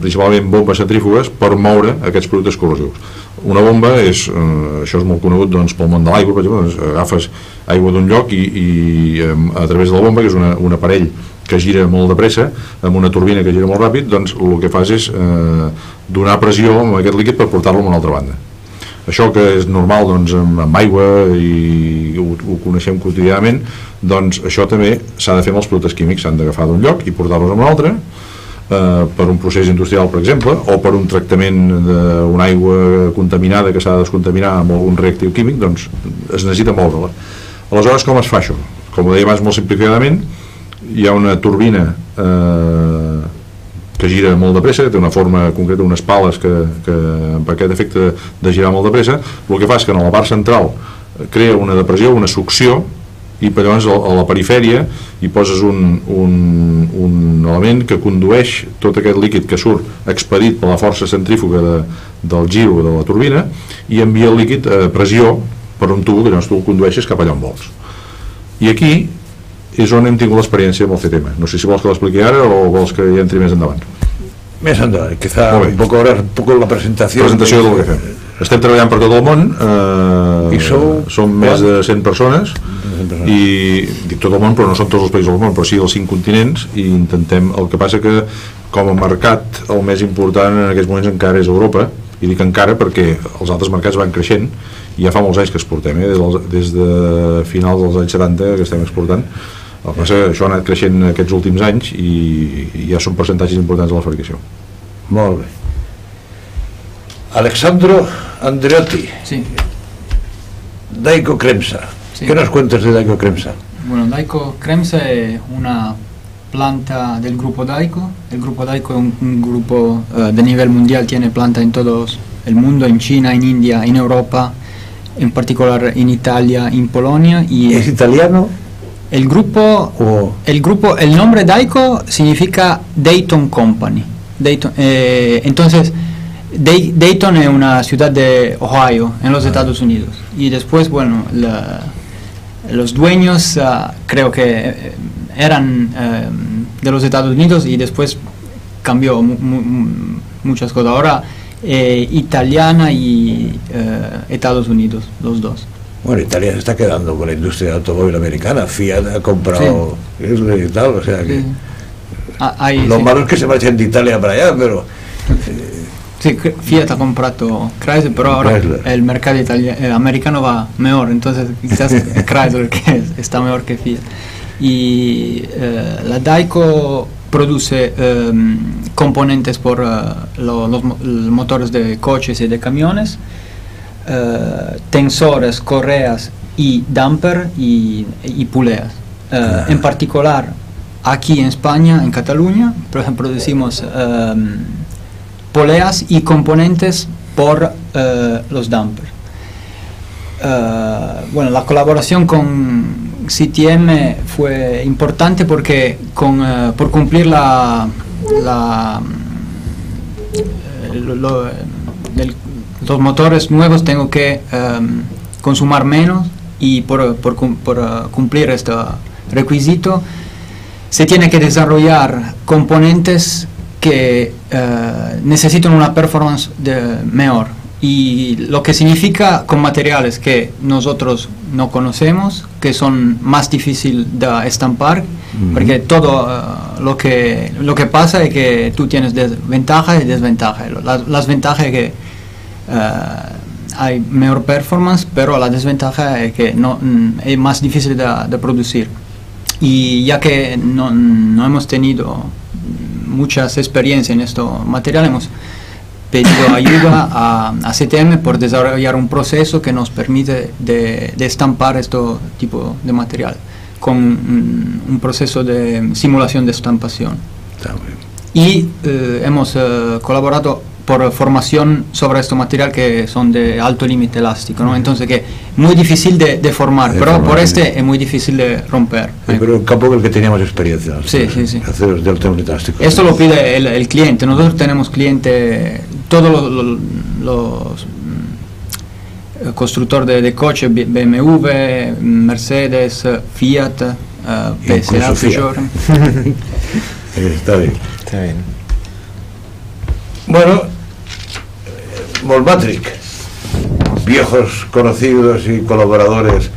principalment bombes centrífugues, per moure aquests productes corrosius. Una bomba això és molt conegut doncs, pel món de l'aigua, per exemple, doncs, agafes aigua d'un lloc i a través de la bomba, que és un aparell que gira molt de pressa, amb una turbina que gira molt ràpid, doncs el que fas és donar pressió amb aquest líquid per portar-lo a una altra banda. Això que és normal doncs, amb aigua i ho coneixem quotidianament, doncs això també s'ha de fer amb els productes químics, s'han d'agafar d'un lloc i portar-los a un altre, per un procés industrial, per exemple, o per un tractament d'una aigua contaminada que s'ha de descontaminar amb algun reactiu químic, doncs es necessita moure-la. Aleshores, com es fa això? Com ho deia abans molt simplificadament, hi ha una turbina que gira molt de pressa, que té una forma concreta, unes pales que amb aquest efecte de girar molt de pressa, el que fa és que en la part central crea una depressió, una succió, i per llavors a la perifèria hi poses un element que condueix tot aquest líquid que surt expedit per la força centrífuga del giro de la turbina i envia el líquid a pressió per un tubo que llavors tu el condueixes cap allà on vols. I aquí és on hem tingut l'experiència amb el CTM. No sé si vols que l'expliqui ara o vols que hi entri més endavant. Més endavant, quizá un poco la presentació del que fem. Estem treballant per tot el món, som més de 100 persones i dic tot el món, però no són tots els països del món, però sí els 5 continents, i intentem, el que passa que com a mercat el més important en aquests moments encara és Europa, i dic encara perquè els altres mercats van creixent i ja fa molts anys que exportem, des de finals dels anys 70 que estem exportant. El que passa que això ha anat creixent aquests últims anys i ja són percentatges importants de la fabricació. Molt bé. Alexandro Andreotti. Sí. Daico Cremsa. Sí. ¿Qué nos cuentas de Daico Cremsa? Bueno, Daico Cremsa es una planta del grupo Daico. El grupo Daico es un grupo de nivel mundial, tiene planta en todo el mundo, en China, en India, en Europa, en particular en Italia, en Polonia. Y ¿es italiano? El nombre Daico significa Dayton Company. Entonces, Dayton es una ciudad de Ohio, en los Estados Unidos. Y después, bueno, los dueños creo que eran de los Estados Unidos y después cambió muchas cosas. Ahora, italiana y Estados Unidos, los dos. Bueno, Italia se está quedando con la industria del automóvil americana. Fiat ha comprado Chrysler y tal, o sea que lo malo es que se marchen de Italia para allá, pero sí, Fiat ha comprado Chrysler, pero ahora Chrysler. El mercado americano va mejor, entonces quizás Chrysler que está mejor que Fiat. Y la Daico produce componentes por los motores de coches y de camiones, tensores, correas y damper y puleas. En particular, aquí en España, en Cataluña, por ejemplo, producimos poleas y componentes por los dampers. Bueno, la colaboración con CTM fue importante porque por cumplir los motores nuevos tengo que consumir menos, y por cumplir este requisito se tiene que desarrollar componentes que necesitan una performance mejor, y lo que significa con materiales que nosotros no conocemos, que son más difíciles de estampar, porque todo lo que pasa es que tú tienes ventajas y desventajas. Las ventajas es que hay mejor performance, pero la desventaja es que es más difícil de producir. Y ya que no hemos tenido muchas experiencias en estos materiales, hemos pedido ayuda a CTM por desarrollar un proceso que nos permite de estampar este tipo de material con un proceso de simulación de estampación. Y hemos colaborado por formación sobre este material que son de alto límite elástico, ¿no? Entonces que muy difícil de formar, pero por este es muy difícil de romper. Sí, pero en campo el que teníamos experiencia, sí. Aceros de alto límite elástico. Esto lo pide el cliente. Nosotros tenemos cliente, todos los constructores de coches, BMW, Mercedes, Fiat, PSA, Peugeot. Está bien. Bueno, Molmatric, viejos conocidos y colaboradores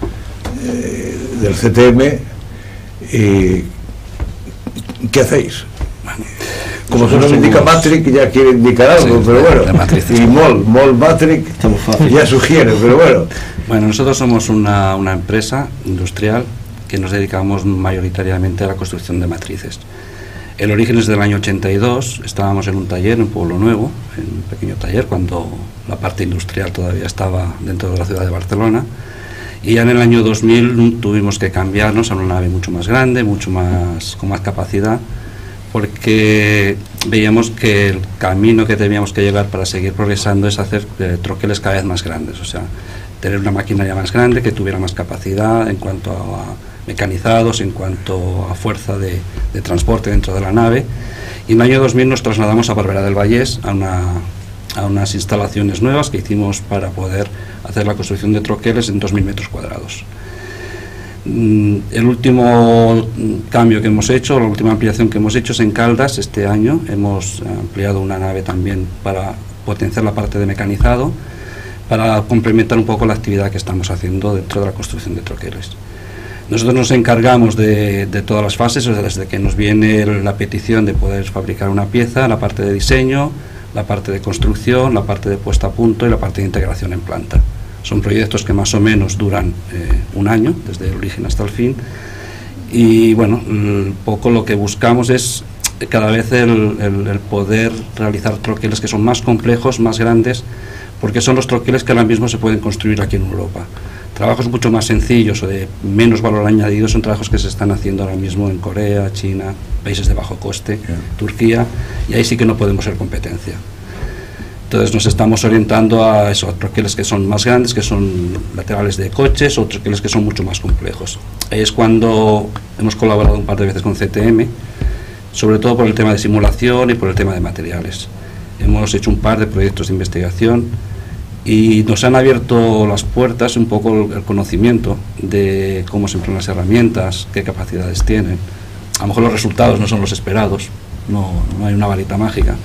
del CTM, ¿qué hacéis? Como se nos indica Matric, ya quiere indicar algo, sí, pero bueno, y Molmatric ya sugiere, pero bueno. Bueno, nosotros somos una empresa industrial que nos dedicamos mayoritariamente a la construcción de matrices. El origen es del año 82, estábamos en un taller en Pueblo Nuevo, en un pequeño taller, cuando la parte industrial todavía estaba dentro de la ciudad de Barcelona, y ya en el año 2000 tuvimos que cambiarnos a una nave mucho más grande, con más capacidad, porque veíamos que el camino que teníamos que llevar para seguir progresando es hacer troqueles cada vez más grandes, o sea, tener una maquinaria más grande que tuviera más capacidad en cuanto a mecanizados, en cuanto a fuerza de transporte dentro de la nave. Y en el año 2000 nos trasladamos a Barberà del Vallès a unas instalaciones nuevas que hicimos para poder hacer la construcción de troqueles en 2000 metros cuadrados. El último cambio que hemos hecho, la última ampliación que hemos hecho es en Caldas. Este año hemos ampliado una nave también para potenciar la parte de mecanizado, para complementar un poco la actividad que estamos haciendo dentro de la construcción de troqueles. Nosotros nos encargamos de todas las fases, o sea, desde que nos viene la petición de poder fabricar una pieza, la parte de diseño, la parte de construcción, la parte de puesta a punto y la parte de integración en planta. Son proyectos que más o menos duran un año, desde el origen hasta el fin, y bueno, un poco lo que buscamos es cada vez el poder realizar troqueles que son más complejos, más grandes, porque son los troqueles que ahora mismo se pueden construir aquí en Europa. Trabajos mucho más sencillos o de menos valor añadido son trabajos que se están haciendo ahora mismo en Corea, China, países de bajo coste, Turquía, y ahí sí que no podemos ser competencia. Entonces nos estamos orientando a eso, a troqueles que son más grandes, que son laterales de coches, o troqueles que son mucho más complejos. Ahí es cuando hemos colaborado un par de veces con CTM, sobre todo por el tema de simulación y por el tema de materiales. Hemos hecho un par de proyectos de investigación y nos han abierto las puertas un poco el conocimiento de cómo se emplean las herramientas, qué capacidades tienen. A lo mejor los resultados no son los esperados, no hay una varita mágica,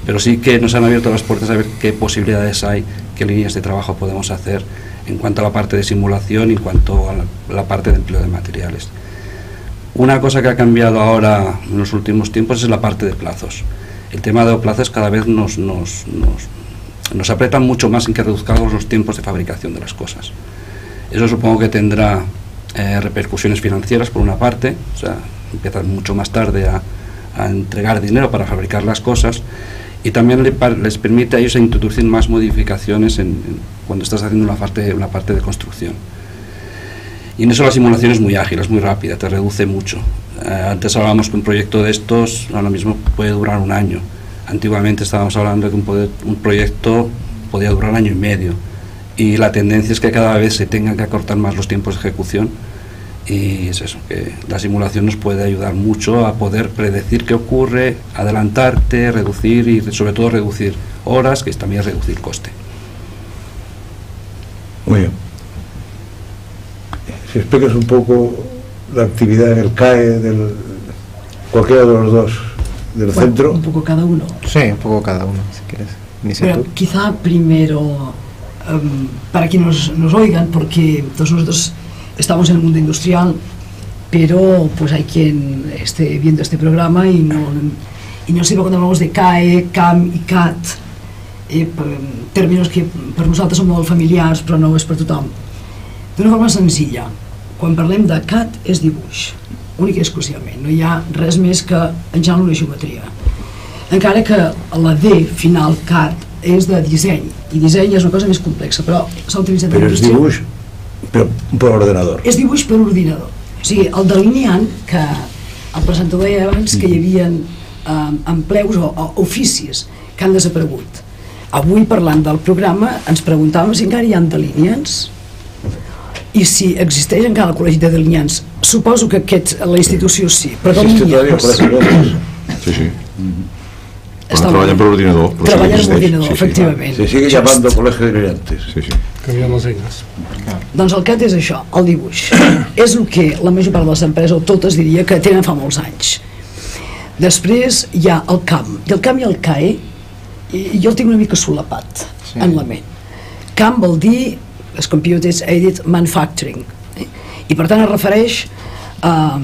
pero sí que nos han abierto las puertas a ver qué posibilidades hay, qué líneas de trabajo podemos hacer en cuanto a la parte de simulación y en cuanto a la parte de empleo de materiales. Una cosa que ha cambiado ahora en los últimos tiempos es la parte de plazos. El tema de plazos cada vez nos apretan mucho más en que reduzcamos los tiempos de fabricación de las cosas. Eso supongo que tendrá repercusiones financieras por una parte, o sea, empiezan mucho más tarde a entregar dinero para fabricar las cosas, y también les permite a ellos introducir más modificaciones cuando estás haciendo una parte de construcción. Y en eso la simulación es muy ágil, es muy rápida, te reduce mucho. Antes hablábamos que un proyecto de estos ahora mismo puede durar un año. Antiguamente estábamos hablando de que un proyecto podía durar 1 año y medio, y la tendencia es que cada vez se tengan que acortar más los tiempos de ejecución, y es eso, que la simulación nos puede ayudar mucho a poder predecir qué ocurre, adelantarte, reducir y sobre todo reducir horas, que es también reducir coste. Muy bien. Si explicas un poco la actividad en el CAE, cualquiera de los dos, del centro. Un poco cada uno. Sí, un poco cada uno, si quieres. Bueno, quizá primero, para que nos oigan, porque todos nosotros estamos en el mundo industrial, pero pues hay quien esté viendo este programa y no sepa cuando hablamos de CAE, CAM i CAT, términos que per nosaltres són molt familiars però no és per tothom. D'una forma senzilla, quan parlem de CAT és dibuix, únic i exclusivament, no hi ha res més que engegar una geometria. Encara que la D final CAT és de disseny, i disseny és una cosa més complexa, però s'ha utilitzat... Però és dibuix per ordenador. És dibuix per ordinador. O sigui, el delineant, que el presentador deia abans que hi havia empleus o oficis que han desaparegut. Avui, parlant del programa, ens preguntàvem si encara hi ha delineants i si existeix encara el col·legi de delineants. Suposo que la institució sí, però delineants... Sí. Treballen per ordinador. Treballen per ordinador, efectivament. Se sigue llamando colegio de delineantes. Canviant les eines. Doncs el CAT és això, el dibuix. És el que la major part de les empreses, o totes diria, que tenen fa molts anys. Després hi ha el CAM. I el CAM i el CAE, jo el tinc una mica solapat en la ment. CAM vol dir Computers Aided Manufacturing, i per tant es refereix a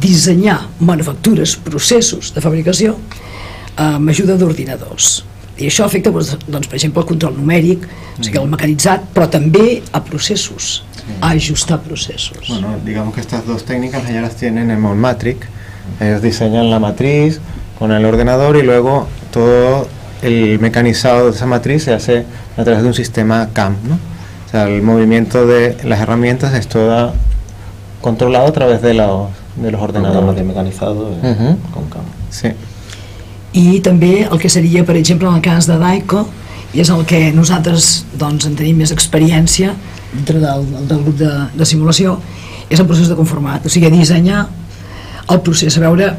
dissenyar manufactures, processos de fabricació amb ajuda d'ordinadors, i això afecta per exemple el control numèric, o sigui, el mecanitzat, però també a processos, a ajustar processos. Bueno, digamos que estas dos técnicas ya las tienen en Molmatric. Ellos diseñan la matriz con el ordenador y luego todo el mecanizado de esa matriz se hace a través de un sistema CAM, ¿no? O sea, el movimiento de las herramientas es todo controlado a través de los ordenadores. De mecanizado con CAM. Sí. I també el que seria, per exemple, en el cas de DAICO, i és el que nosaltres en tenim més experiència dintre del grup de simulació, és el procés de conformat, o sigui, dissenyar el procés, a veure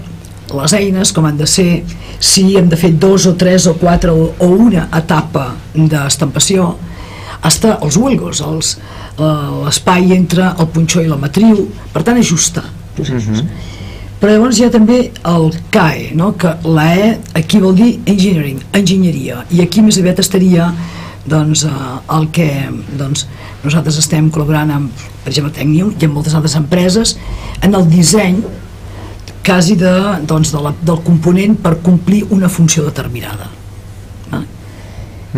les eines, com han de ser, si hem de fer 2 o 3 o 4 o una etapa d'estampació, fins els huelgos, l'espai entre el punxó i la matriu, per tant ajustar processos. Però llavors hi ha també el CAE, que la E aquí vol dir enginyeria, i aquí més aviat estaria el que nosaltres estem col·laborant amb, per exemple, Tecnium i amb moltes altres empreses, en el disseny quasi del component per complir una funció determinada.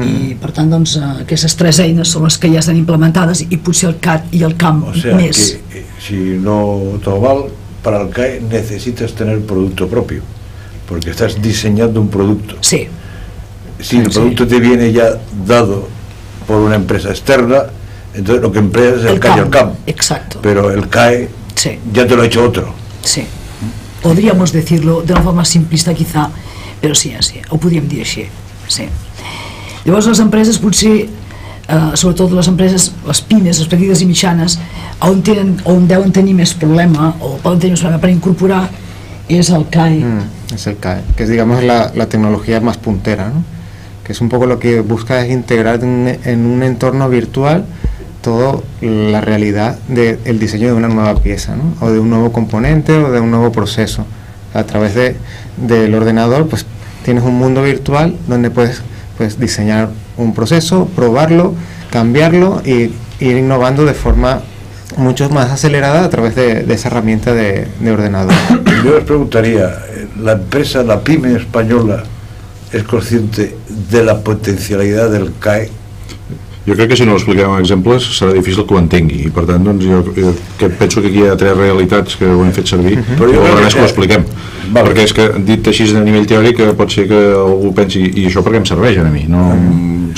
I per tant aquestes 3 eines són les que ja estan implementades, i potser el CAD i el CAM més. O sea que si no todo mal, para el CAE necesitas tener producto propio, porque estás diseñando un producto. Sí. Si el producto te viene ya dado por una empresa externa, entonces lo que empleas es el CAE y el CAM. Exacto. Pero el CAE ya te lo ha hecho otro. Sí. Podríamos decirlo de una forma simplista quizá, però sí, ho podríem dir així. Sí. Llavors les empreses potser, sobretot les empreses, les pimes, les petites i mitjanes, on deuen tenir més problema o poden tenir més problema per incorporar es el CAE. Es el CAE, que es, digamos, la tecnología más puntera, ¿no? Que es un poco lo que busca es integrar en un entorno virtual toda la realidad del diseño de una nueva pieza, ¿no? O de un nuevo componente o de un nuevo proceso. A través del ordenador pues tienes un mundo virtual donde puedes diseñar un proceso, probarlo, cambiarlo y ir innovando de forma mucho más acelerada a través de esa herramienta de ordenador. Yo les preguntaría, ¿la empresa, la PYME española es consciente de la potencialidad del CAE? Jo crec que si no l'expliquem amb exemples serà difícil que ho entengui, i per tant doncs, jo penso que aquí hi ha 3 realitats que ho hem fet servir, però jo crec que ho expliquem, perquè és que dit així a nivell teòric pot ser que algú pensi, i això per què em serveix a mi?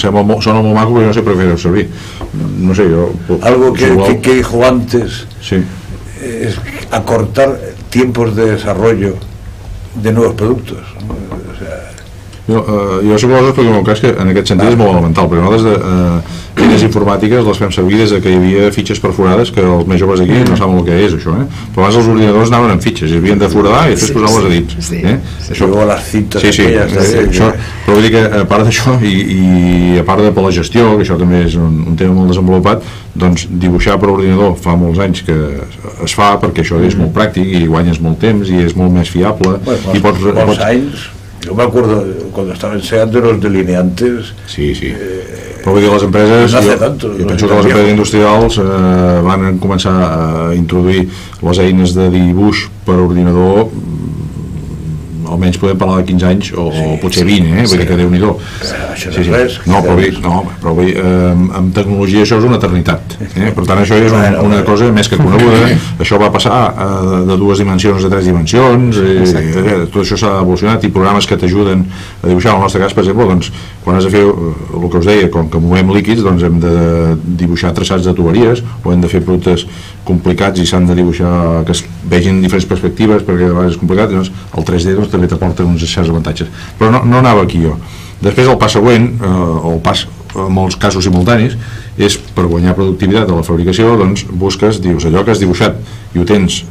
Sona molt maco, però jo no sé per què fer-ho servir, no sé, jo... Algo que dijo antes es acortar tiempos de desarrollo de nuevos productos, o sea... Jo suposo que en el cas que en aquest sentit és molt elemental, perquè nosaltres eines informàtiques les fem servir des que hi havia fitxes perforades, que els més joves aquí no saben el que és això, però abans els ordinadors anaven amb fitxes i havien de foradar i després posar-les a dins. Això com les cintes aquelles. Però vull dir que a part d'això i a part de per la gestió, que això també és un tema molt desenvolupat, doncs dibuixar per ordinador fa molts anys que es fa, perquè això és molt pràctic i guanyes molt temps i és molt més fiable. Molts anys. Yo me acuerdo cuando estaba enseñando los delineantes. Sí. Però vull dir, les empreses, jo penso que les empreses industrials van començar a introduir les eines de dibuix per ordinador, almenys podem parlar de 15 anys o potser 20, vull dir que Déu-n'hi-do. Això no és res. Però vull dir, amb tecnologia això és una eternitat, per tant això és una cosa més que coneguda. Això va passar de 2 dimensions a 3 dimensions, tot això s'ha evolucionat, i programes que t'ajuden a dibuixar. En el nostre cas, per exemple, quan has de fer el que us deia, com que movem líquids, doncs hem de dibuixar traçats de tuberies, o hem de fer productes complicats i s'han de dibuixar que es vegin diferents perspectives, perquè a vegades és complicat, i doncs el 3D també t'aporta uns certs avantatges. Però no anava aquí jo. Després el pas següent, o el pas en molts casos simultanis, és per guanyar productivitat a la fabricació, doncs busques, dius, allò que has dibuixat i ho tens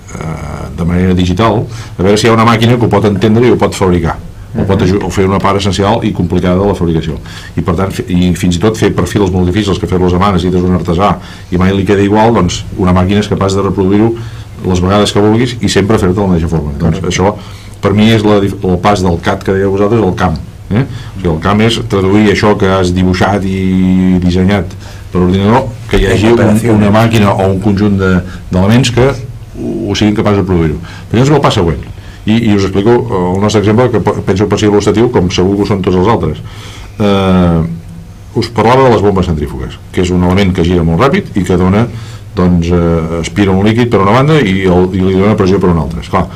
de manera digital, a veure si hi ha una màquina que ho pot entendre i ho pot fabricar, o pot fer una part essencial i complicada de la fabricació, i per tant, i fins i tot fer perfils molt difícils que fer-los a mà, necessites un artesà i mai li queda igual, doncs una màquina és capaç de reproduir-ho les vegades que vulguis i sempre fer-te de la mateixa forma. Doncs això per mi és el pas del CAD que dèieu vosaltres al CAM. O sigui, el CAM és traduir això que has dibuixat i dissenyat per ordinador, que hi hagi una màquina o un conjunt d'elements que ho siguin capaços de produir-ho. Llavors ve el pas següent, i us explico el nostre exemple, que penso per ser il·lustratiu, com segur que ho són tots els altres. Us parlava de les bombes centrífugues, que és un element que gira molt ràpid i que dona, doncs, aspira un líquid per una banda i li dona pressió per una altra. Esclar,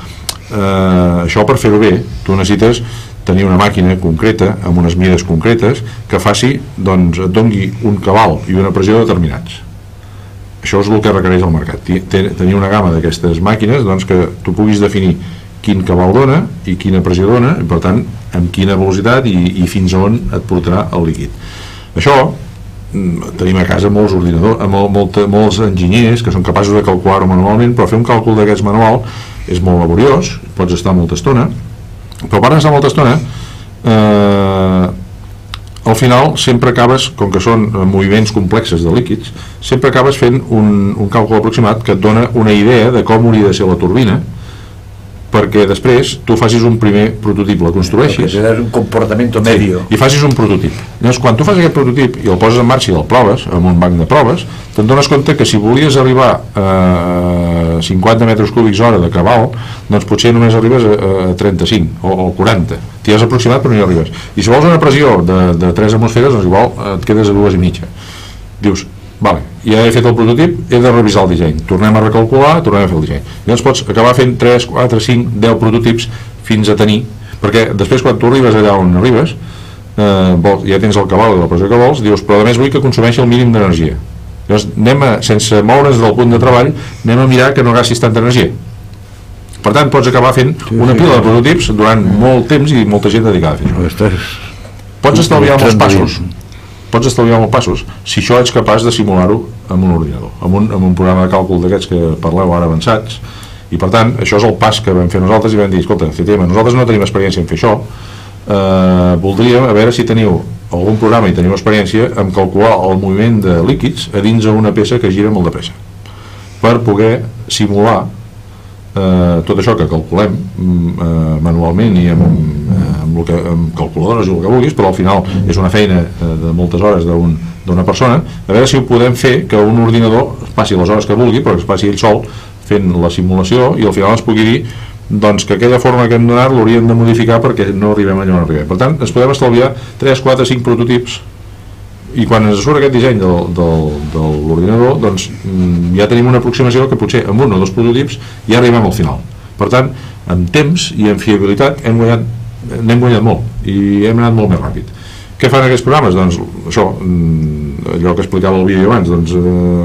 això per fer-ho bé tu necessites tenir una màquina concreta amb unes mides concretes que faci, doncs, et doni un cabal i una pressió determinats. Això és el que requereix el mercat, tenir una gamma d'aquestes màquines, doncs, que tu puguis definir quin cabal dona i quina pressió dona, i per tant amb quina velocitat i fins a on et portarà el líquid. Això tenim a casa molts ordinadors, molts enginyers que són capaços de calcular-ho manualment, però fer un càlcul d'aquest manual és molt laboriós, pots estar molta estona, però per estar molta estona al final sempre acabes, com que són moviments complexes de líquids, sempre acabes fent un càlcul aproximat que et dona una idea de com hauria de ser la turbina, perquè després tu facis un primer prototip, la construeixis, un comportament medio, i facis un prototip. Llavors, quan tu fas aquest prototip i el poses en marxa i el proves amb un banc de proves, te'n dones compte que si volies arribar a 50 metres cúbics hora de cabal, doncs potser només arribes a 35 o 40. T'hi has aproximat però no hi arribes. I si vols una pressió de 3 atmosferes, doncs igual et quedes a 2,5. Dius, vale, ja he fet el prototip, he de revisar el disseny, tornem a recalcular, tornem a fer el disseny. Llavors pots acabar fent 3, 4, 5, 10 prototips fins a tenir, perquè després quan tu arribes allà on arribes, ja tens el cabal i la pressió que vols, dius, però a més vull que consumeixi el mínim d'energia. Llavors anem sense moure's del punt de treball, anem a mirar que no gastis tanta energia. Per tant, pots acabar fent una pila de prototips durant molt temps i molta gent dedicada a fer això. Pots estalviar molts passos si això ets capaç de simular-ho amb un ordinador, amb un programa de càlcul d'aquests que parleu ara avançats, i per tant això és el pas que vam fer nosaltres i vam dir, escolta, CTM, nosaltres no tenim experiència en fer això, voldríem a veure si teniu algun programa i teniu experiència en calcular el moviment de líquids a dins d'una peça que gira molt de pressa, per poder simular tot això que calculem manualment i amb calculadores i el que vulguis, però al final és una feina de moltes hores d'una persona, a veure si ho podem fer que un ordinador passi les hores que vulgui, però que es passi ell sol fent la simulació i al final ens pugui dir, doncs, que aquella forma que hem donat l'hauríem de modificar perquè no arribem allà on arribem. Per tant, ens podem estalviar 3, 4, 5 prototips i quan ens surt aquest disseny de l'ordinador, doncs ja tenim una aproximació que potser amb un o dos prototips ja arribem al final. Per tant, amb temps i en fiabilitat n'hem guanyat molt i hem anat molt més ràpid. Què fan aquests programes? Doncs això, allò que explicava el vídeo abans, doncs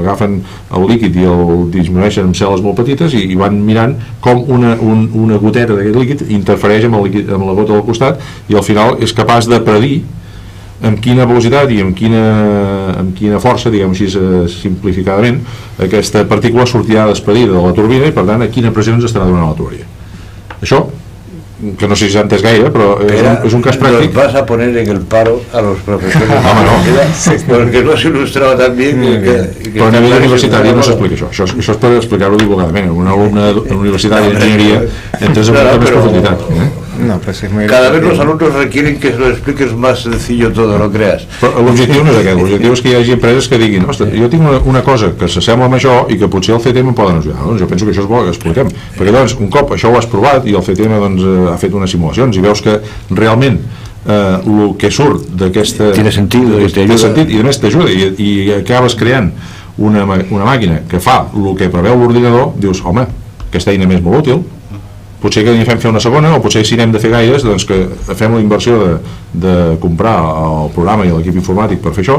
agafen el líquid i el disminueixen amb cel·les molt petites i van mirant com una goteta d'aquest líquid interfereix amb la gota del costat i al final és capaç de predir amb quina velocitat i amb quina força, diguem així simplificadament, aquesta partícula sortirà despedida de la turbina i per tant a quina pressió ens estarà donant la tuberia. Això, que no sé si s'ha entès gaire, però és un cas pràctic. Nos vas a poner en el paro a los profesores de la universidad, porque no has ilustrado tan bien però a nivell universitari no s'explica això. Això és per explicar-ho divulgadament. Un alumne universitari d'enginyeria entres amb molta més profunditat. No, pues cada vez los alumnos requieren que se lo expliques más sencillo todo, no creas. Però l'objectiu no és aquest, l'objectiu és que hi hagi empreses que diguin, ostres, jo tinc una cosa que s'assembla amb això i que potser el CTM em poden ajudar. Doncs jo penso que això és bo que expliquem, perquè doncs un cop això ho has provat i el CTM doncs, ha fet unes simulacions i veus que realment el que surt d'aquesta... Tiene sentit i a més t'ajuda i acabes creant una màquina que fa el que preveu l'ordinador, dius, home, aquesta eina m'és molt útil, potser que n'hi fem fer una segona o potser si n'hem de fer gaires doncs que fem la inversió de comprar el programa i l'equip informàtic per fer això,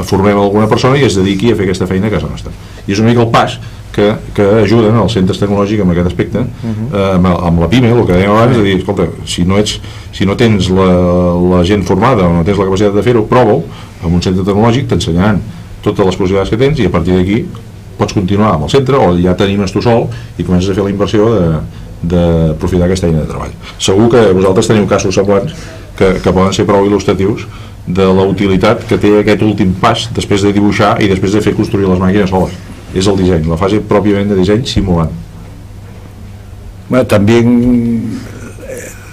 formem alguna persona i es dediqui a fer aquesta feina a casa nostra. I és una mica el pas que ajuden als centres tecnològics en aquest aspecte, amb la PIME, el que dèiem abans, de dir, escolta, si no tens la gent formada o no tens la capacitat de fer-ho, prova-ho amb un centre tecnològic, t'ensenyaran totes les possibilitats que tens i a partir d'aquí pots continuar amb el centre o ja t'animes tu sol i comences a fer la inversió d'aprofitar aquesta eina de treball. Segur que vosaltres teniu casos semblants que poden ser prou il·lustratius de la utilitat que té aquest últim pas després de dibuixar i després de fer construir les màquines soles. Es el disseny, la fase pròpiament de disseny simulant. Bueno, también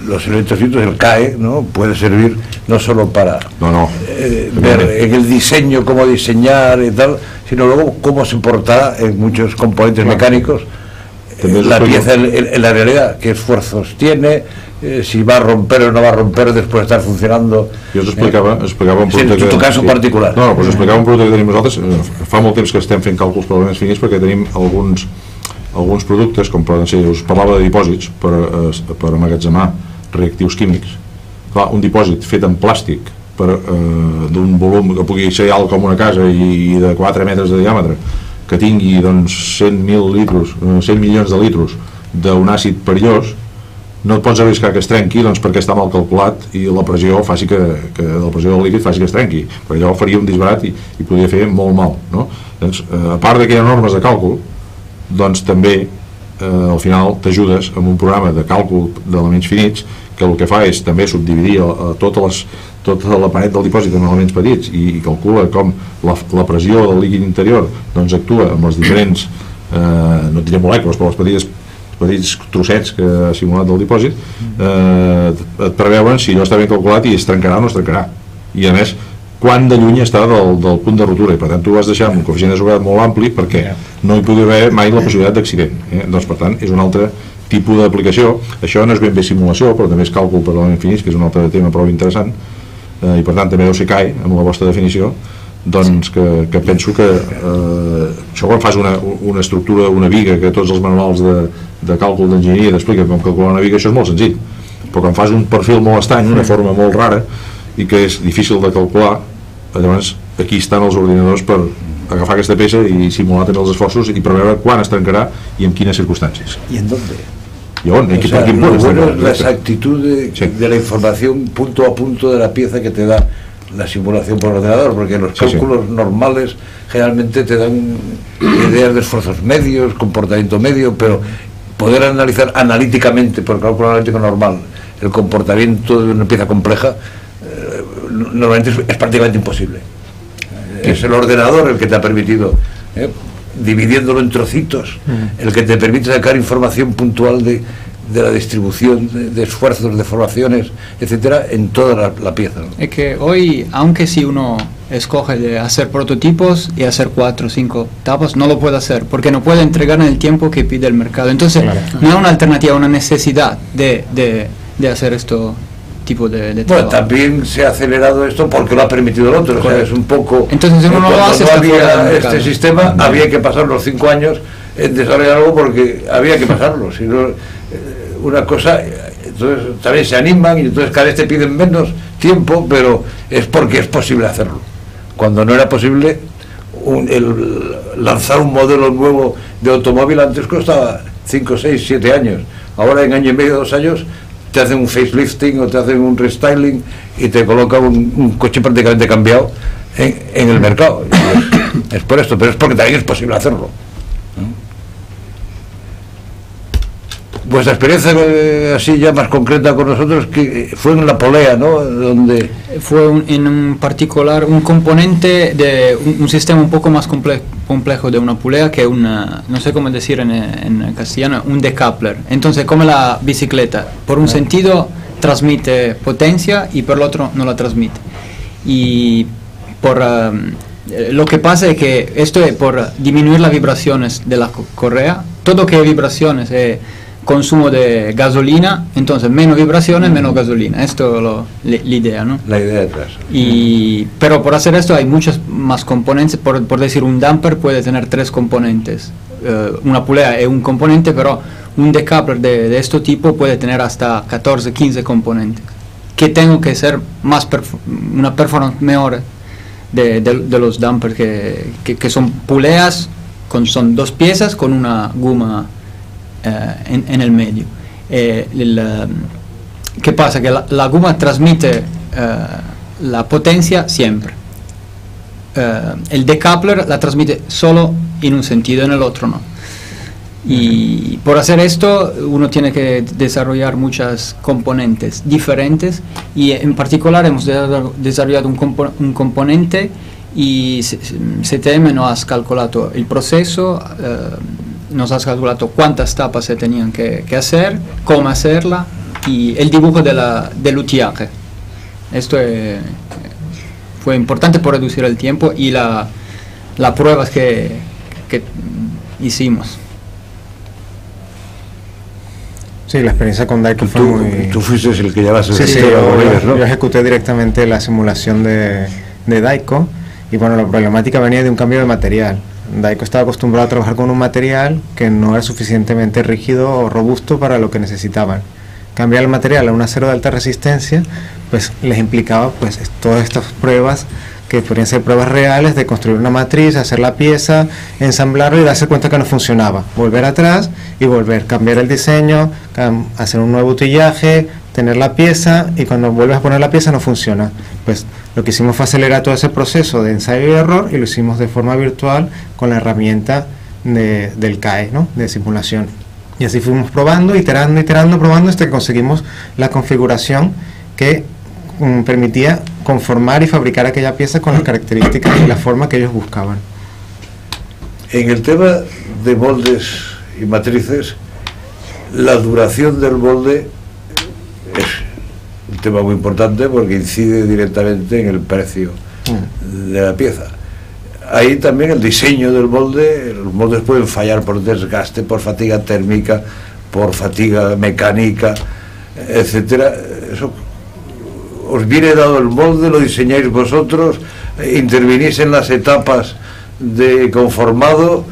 los electrocitos, el CAE, ¿no? Puede servir no solo para ver en el diseño cómo diseñar y tal, sino luego cómo se portará en muchos componentes mecánicos la pieza en la realidad, qué esfuerzos tiene, si va a romper o no va a romper después de estar funcionando. Jo us explicava un producte en tu caso particular. No, us explicava un producte que tenim nosaltres. Fa molt temps que estem fent càlculs per elements finits perquè tenim alguns productes, com poden ser, us parlava de dipòsits per emmagatzemar reactius químics. Clar, un dipòsit fet en plàstic d'un volum que pugui ser alt com una casa i de 4 metres de diàmetre, que tingui doncs 100 milions de litros d'un àcid perillós, no et pots arriscar que es trenqui perquè està mal calculat i la pressió faci que la pressió del líquid faci que es trenqui, perquè allò faria un disbarat i podria fer molt mal, no? Doncs, a part que hi ha normes de càlcul, doncs també al final t'ajudes amb un programa de càlcul d'elements finits que el que fa és també subdividir tota la paret del dipòsit en elements petits i calcula com la pressió del líquid interior doncs actua amb les diferents no diré molècules, però els petits trossets que ha simulat del dipòsit, et preveuen si allò està ben calculat i es trencarà o no es trencarà, i a més quant de lluny està del punt de rotura, i per tant tu vas deixar un coeficient de seguretat molt ampli perquè no hi pugui haver mai la possibilitat d'accident, doncs per tant és un altre tipus d'aplicació. Això no és ben bé simulació, però també és càlcul per elements finits, que és un altre tema prou interessant, i per tant també deu ser CAE amb la vostra definició, doncs que penso que això quan fas una estructura, una viga, que tots els manuals de càlcul d'enginyeria t'expliquen com calcular una viga, això és molt senzill, però quan fas un perfil molt estrany, una forma molt rara i que és difícil de calcular, llavors aquí estan els ordinadors per agafar aquesta peça i simular també els esforços i preveure quan es trencarà i en quines circumstàncies. ¿Y en dónde? ¿Y dónde? O sea, lo bueno es la exactitud de la información punto a punto de la pieza que te da la simulación por ordenador, porque los cálculos normales generalmente te dan ideas de esfuerzos medios, comportamiento medio, pero poder analizar analíticamente, por el cálculo analítico normal, el comportamiento de una pieza compleja, normalmente es prácticamente imposible. Es el ordenador el que te ha permitido, dividiéndolo en trocitos, el que te permite sacar información puntual de la distribución de esfuerzos, de formaciones, etcétera, en toda la pieza, ¿no? Es que hoy, aunque si uno escoge de hacer prototipos y hacer 4 o 5 etapas, no lo puede hacer, porque no puede entregar en el tiempo que pide el mercado. Entonces, no es una alternativa, una necesidad de hacer esto tipo de trabajo. Bueno, también se ha acelerado esto porque lo ha permitido el otro, o sea, es un poco... Entonces, uno no lo hace, no había este sistema, había que pasar los 5 años en desarrollar algo porque había que pasarlo, si no, una cosa, entonces también se animan y entonces cada vez te piden menos tiempo, pero es porque es posible hacerlo. Cuando no era posible, lanzar un modelo nuevo de automóvil antes costaba 5, 6, 7 años, ahora en año y medio, 2 años, te hacen un facelifting o te hacen un restyling y te colocan un coche prácticamente cambiado en el mercado. Es por esto, pero es porque también es posible hacerlo. Vuestra experiencia así ya más concreta con nosotros, que fue en la polea, ¿no? Donde fue en un particular un componente de un sistema un poco más complejo de una polea, que una, no sé cómo decir en castellano, un decoupler. Entonces, como la bicicleta, por un sentido transmite potencia y por el otro no la transmite. Y por lo que pasa es que esto es por disminuir las vibraciones de la correa. Todo que vibraciones es consumo de gasolina, entonces menos vibraciones, menos gasolina. Esto es la idea, ¿no? La idea detrás. Pero por hacer esto hay muchos más componentes. Por decir, un damper puede tener 3 componentes. Una polea es un componente, pero un decoupler de este tipo puede tener hasta 14, 15 componentes. Que tengo que ser más una performance mejor de los dampers que son poleas son dos piezas con una goma en el medio. ¿Qué pasa? Que la goma transmite la potencia siempre. El decoupler la transmite solo en un sentido, en el otro no. Y por hacer esto uno tiene que desarrollar muchas componentes diferentes, y en particular hemos desarrollado un componente, y CTM nos ha calculado el proceso, nos ha calculado cuántas tapas se tenían que hacer, cómo hacerla y el dibujo del utillaje. Esto fue importante por reducir el tiempo y las pruebas que hicimos. Sí, la experiencia con Daico fue muy... Tú fuiste el que llevaste yo ejecuté directamente la simulación de Daico, y bueno, la problemática venía de un cambio de material. Daico estaba acostumbrado a trabajar con un material que no era suficientemente rígido o robusto para lo que necesitaban. Cambiar el material a un acero de alta resistencia, pues les implicaba pues todas estas pruebas, que podrían ser pruebas reales de construir una matriz, hacer la pieza, ensamblarlo y darse cuenta que no funcionaba, volver atrás y cambiar el diseño, hacer un nuevo utillaje, tener la pieza, y cuando vuelves a poner la pieza no funciona. Pues lo que hicimos fue acelerar todo ese proceso de ensayo y error, y lo hicimos de forma virtual con la herramienta del CAE, ¿no?, de simulación. Y así fuimos probando, iterando, probando, hasta que conseguimos la configuración que permitía conformar y fabricar aquella pieza con las características y la forma que ellos buscaban. En el tema de moldes y matrices, la duración del molde es un tema muy importante porque incide directamente en el precio de la pieza. Ahí también el diseño del molde, los moldes pueden fallar por desgaste, por fatiga térmica, por fatiga mecánica, etcétera. Eso os viene dado el molde, lo diseñáis vosotros, intervenís en las etapas de conformado,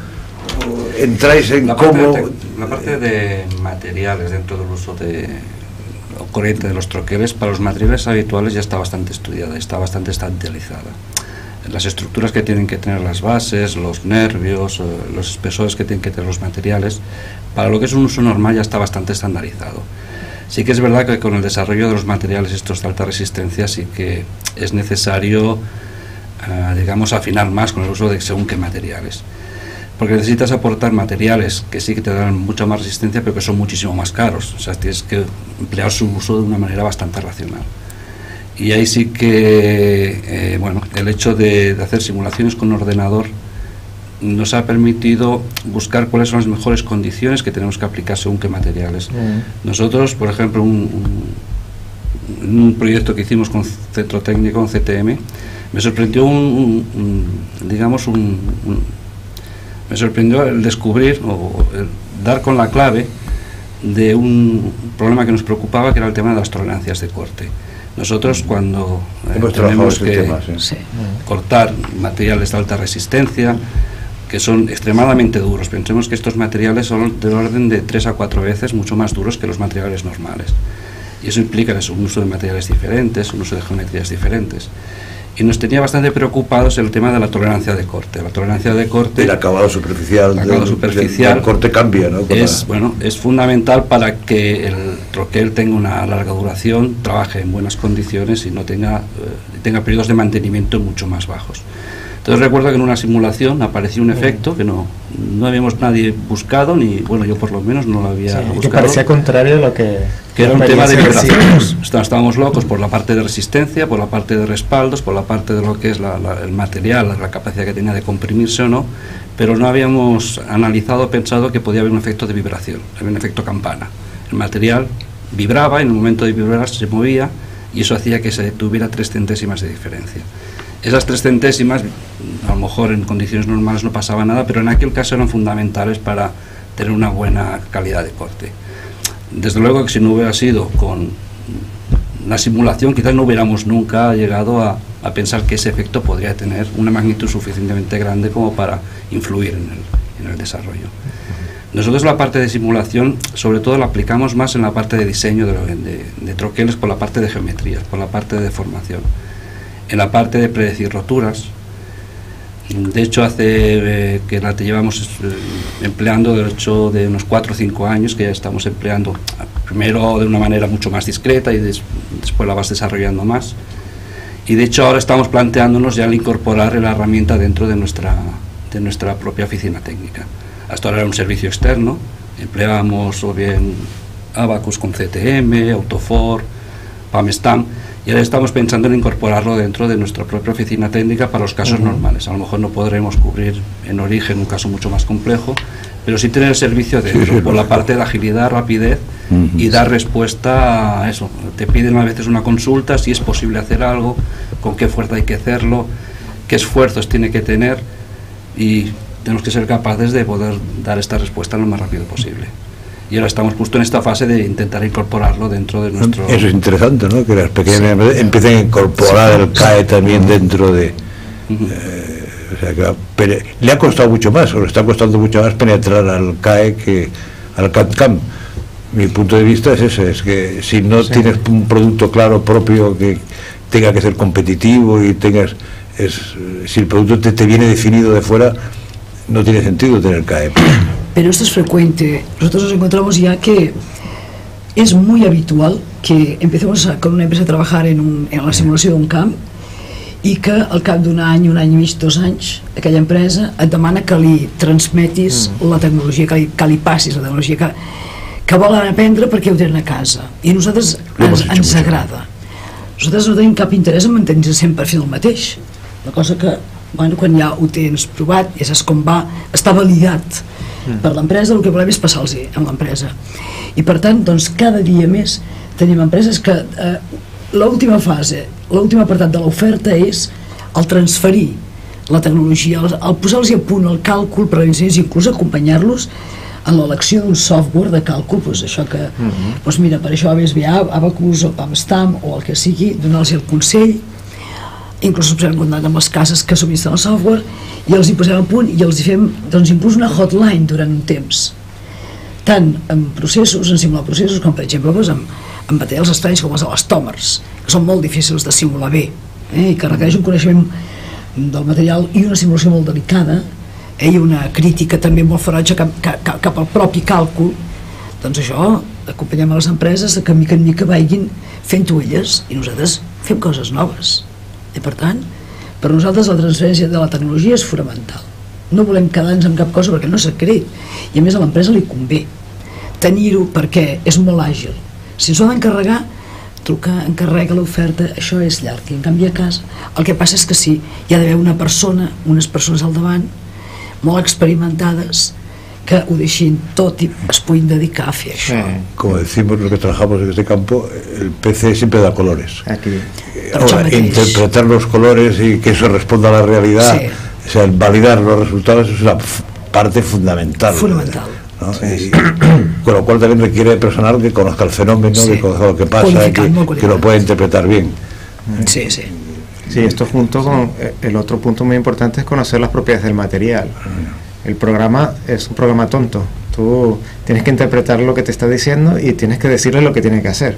entráis en cómo... La parte de materiales dentro del uso corriente de los troqueles, para los materiales habituales ya está bastante estudiada, está bastante estandarizada. Las estructuras que tienen que tener las bases, los nervios, los espesores que tienen que tener los materiales, para lo que es un uso normal ya está bastante estandarizado. Sí que es verdad que con el desarrollo de los materiales estos de alta resistencia sí que es necesario, digamos, afinar más con el uso de según qué materiales. Porque necesitas aportar materiales que sí que te dan mucha más resistencia, pero que son muchísimo más caros. O sea, tienes que emplear su uso de una manera bastante racional. Y ahí sí que, bueno, el hecho de hacer simulaciones con ordenador nos ha permitido buscar cuáles son las mejores condiciones que tenemos que aplicar según qué materiales. Nosotros, por ejemplo, un proyecto que hicimos con Centro Técnico, con CTM, me sorprendió me sorprendió el descubrir o el dar con la clave de un problema que nos preocupaba, que era el tema de las tolerancias de corte. Nosotros cuando tenemos que cortar materiales de alta resistencia, que son extremadamente duros, pensemos que estos materiales son del orden de 3 a 4 veces mucho más duros que los materiales normales, y eso implica un uso de materiales diferentes, un uso de geometrías diferentes, y nos tenía bastante preocupados el tema de la tolerancia de corte. La tolerancia de corte, el acabado superficial, el corte cambia, ¿no? Es fundamental para que el troquel tenga una larga duración, trabaje en buenas condiciones y no tenga periodos de mantenimiento mucho más bajos. Entonces recuerdo que en una simulación apareció un efecto que no habíamos nadie buscado, ni, bueno, yo por lo menos no lo había buscado. Que parecía contrario a lo que era un tema de vibraciones. Estábamos locos por la parte de resistencia, por la parte de respaldos, por la parte de lo que es el material, la capacidad que tenía de comprimirse o no, pero no habíamos analizado o pensado que podía haber un efecto de vibración, había un efecto campana. El material vibraba, en el momento de vibrar se movía, y eso hacía que se tuviera 3 centésimas de diferencia. Esas 3 centésimas, a lo mejor en condiciones normales no pasaba nada, pero en aquel caso eran fundamentales para tener una buena calidad de corte. Desde luego que si no hubiera sido con una simulación, quizás no hubiéramos nunca llegado a pensar que ese efecto podría tener una magnitud suficientemente grande como para influir en el desarrollo. Nosotros la parte de simulación, sobre todo la aplicamos más en la parte de diseño de troqueles, por la parte de geometrías, por la parte de deformación. En la parte de predecir roturas, De hecho, hace que la llevamos empleando, de hecho, de unos 4 o 5 años que ya estamos empleando, primero de una manera mucho más discreta y después la vas desarrollando más. Y de hecho ahora estamos planteándonos ya el incorporar la herramienta dentro de nuestra propia oficina técnica. Hasta ahora era un servicio externo, empleábamos o bien Abacus con CTM, Autofor, PAMSTAM, y ahora estamos pensando en incorporarlo dentro de nuestra propia oficina técnica para los casos normales. A lo mejor no podremos cubrir en origen un caso mucho más complejo, pero sí tener el servicio dentro, por la parte de agilidad, rapidez y dar respuesta a eso. Te piden a veces una consulta, si es posible hacer algo, con qué fuerza hay que hacerlo, qué esfuerzos tiene que tener, y tenemos que ser capaces de poder dar esta respuesta lo más rápido posible. Y ahora estamos justo en esta fase de intentar incorporarlo dentro de nuestro... Eso es interesante, ¿no? Que las pequeñas empiecen a incorporar el CAE también dentro de... o sea, que le ha costado mucho más, o le está costando mucho más penetrar al CAE que al CAD/CAM. Mi punto de vista es ese, es que si no tienes un producto claro propio que tenga que ser competitivo y tengas... si el producto te viene definido de fuera, no tiene sentido tener CAE. Pero esto es frecuente. Nosotros nos encontramos ya que es muy habitual que empecemos con una empresa a trabajar en la simulació d'un camp i que al cap d'un any i mig, 2 anys, aquella empresa et demana que li transmetis la tecnologia, que li passis la tecnologia que volen aprendre perquè ho tenen a casa. I a nosaltres ens agrada. Nosaltres no tenim cap interès en mantenir-se sempre fent el mateix. La cosa que, bueno, quan ja ho tens provat, ja saps com va, està validat per l'empresa, el que volem és passar-los amb l'empresa. I per tant, doncs, cada dia més tenim empreses que l'última fase, l'últim apartat de l'oferta és el transferir la tecnologia, el posar-los a punt el càlcul per a l'incendis, inclús acompanyar-los en l'elecció d'un software de càlcul, doncs això que, doncs mira, per això ves bé Abacus o PAMSTAM o el que sigui, donar-los el consell, inclús ens posem en contacte amb les cases que subministren el software i els hi posem a punt i els hi fem, doncs, inclús una hotline durant un temps, tant en processos, en simular processos, com per exemple doncs, en materials estranys com els elastòmers, que són molt difícils de simular bé, i que requereix un coneixement del material i una simulació molt delicada, i una crítica també molt ferotge cap al propi càlcul. Doncs això, acompanyem a les empreses que mica en mica vagin fent-ho elles i nosaltres fem coses noves. I per tant, per nosaltres la transferència de la tecnologia és fonamental. No volem quedar-nos amb cap cosa perquè no és secret, i a més a l'empresa li convé tenir-ho perquè és molt àgil. Si ens ho ha d'encarregar, truca, encarrega l'oferta, això és llarg, i en canvi a casa el que passa és que sí, hi ha d'haver una persona, unes persones al davant molt experimentades que ho deixin tot i es puguin dedicar a fer això. Como decimos los que trabajamos en este campo, el PC siempre da colores. Ahora, interpretar los colores y que eso responda a la realidad, o sea, validar los resultados es una parte fundamental. ¿no? Sí. Con lo cual también requiere personal que conozca el fenómeno, que conozca lo que pasa, que lo pueda interpretar bien. Sí, sí. Sí, esto junto con el otro punto muy importante es conocer las propiedades del material. El programa es un programa tonto. Tú tienes que interpretar lo que te está diciendo y tienes que decirle lo que tiene que hacer.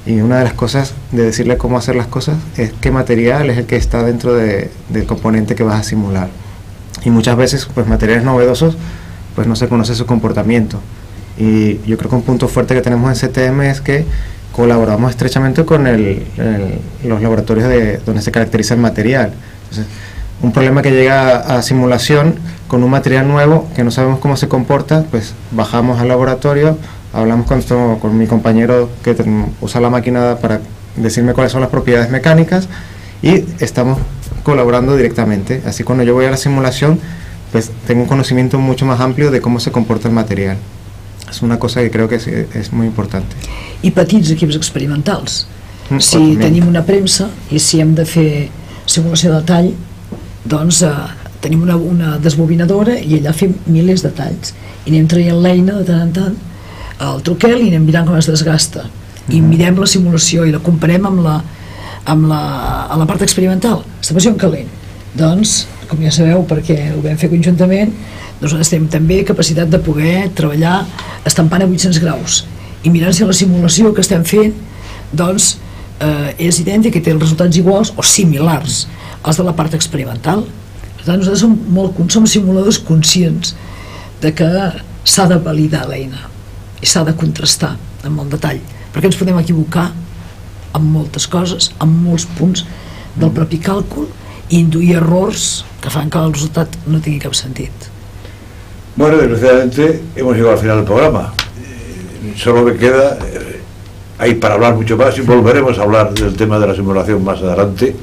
Y una de las cosas de decirle cómo hacer las cosas es qué material es el que está dentro del componente que vas a simular. Y muchas veces, pues materiales novedosos, pues no se conoce su comportamiento. Y yo creo que un punto fuerte que tenemos en CTM es que colaboramos estrechamente con los laboratorios donde se caracteriza el material. Entonces, un problema que llega a simulación con un material nuevo que no sabemos cómo se comporta, pues bajamos al laboratorio, hablamos con mi compañero que usa la máquina para decirme cuáles son las propiedades mecánicas y estamos colaborando directamente. Así cuando yo voy a la simulación, pues tengo un conocimiento mucho más amplio de cómo se comporta el material. És una cosa que crec que és molt important. I petits equips experimentals. Si tenim una premsa i si hem de fer simulació de tall, doncs tenim una desbobinadora i allà fem milers de talls i anem traient l'eina de tant en tant al truquel i anem mirant com es desgasta i mirem la simulació i la comparem amb la part experimental. Està passió en calent. Doncs, com ja sabeu, perquè ho vam fer conjuntament, nosaltres tenim també capacitat de poder treballar estampant a 800 graus i mirant si la simulació que estem fent doncs és idèntica i té els resultats iguals o similars als de la part experimental. Per tant, nosaltres som simuladors conscients de que s'ha de validar l'eina i s'ha de contrastar amb el detall, perquè ens podem equivocar amb moltes coses, amb molts punts del propi càlcul, i induir errors que fan que el resultat no tingui cap sentit. Bueno, desgraciadamente hemos llegado al final del programa. Solo me queda, hay para hablar mucho más y volveremos a hablar del tema de la simulación más adelante.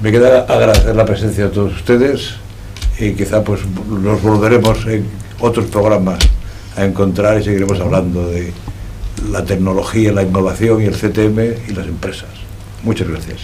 Me queda agradecer la presencia de todos ustedes y quizá pues nos volveremos en otros programas a encontrar y seguiremos hablando de la tecnología, la innovación y el CTM y las empresas. Muchas gracias.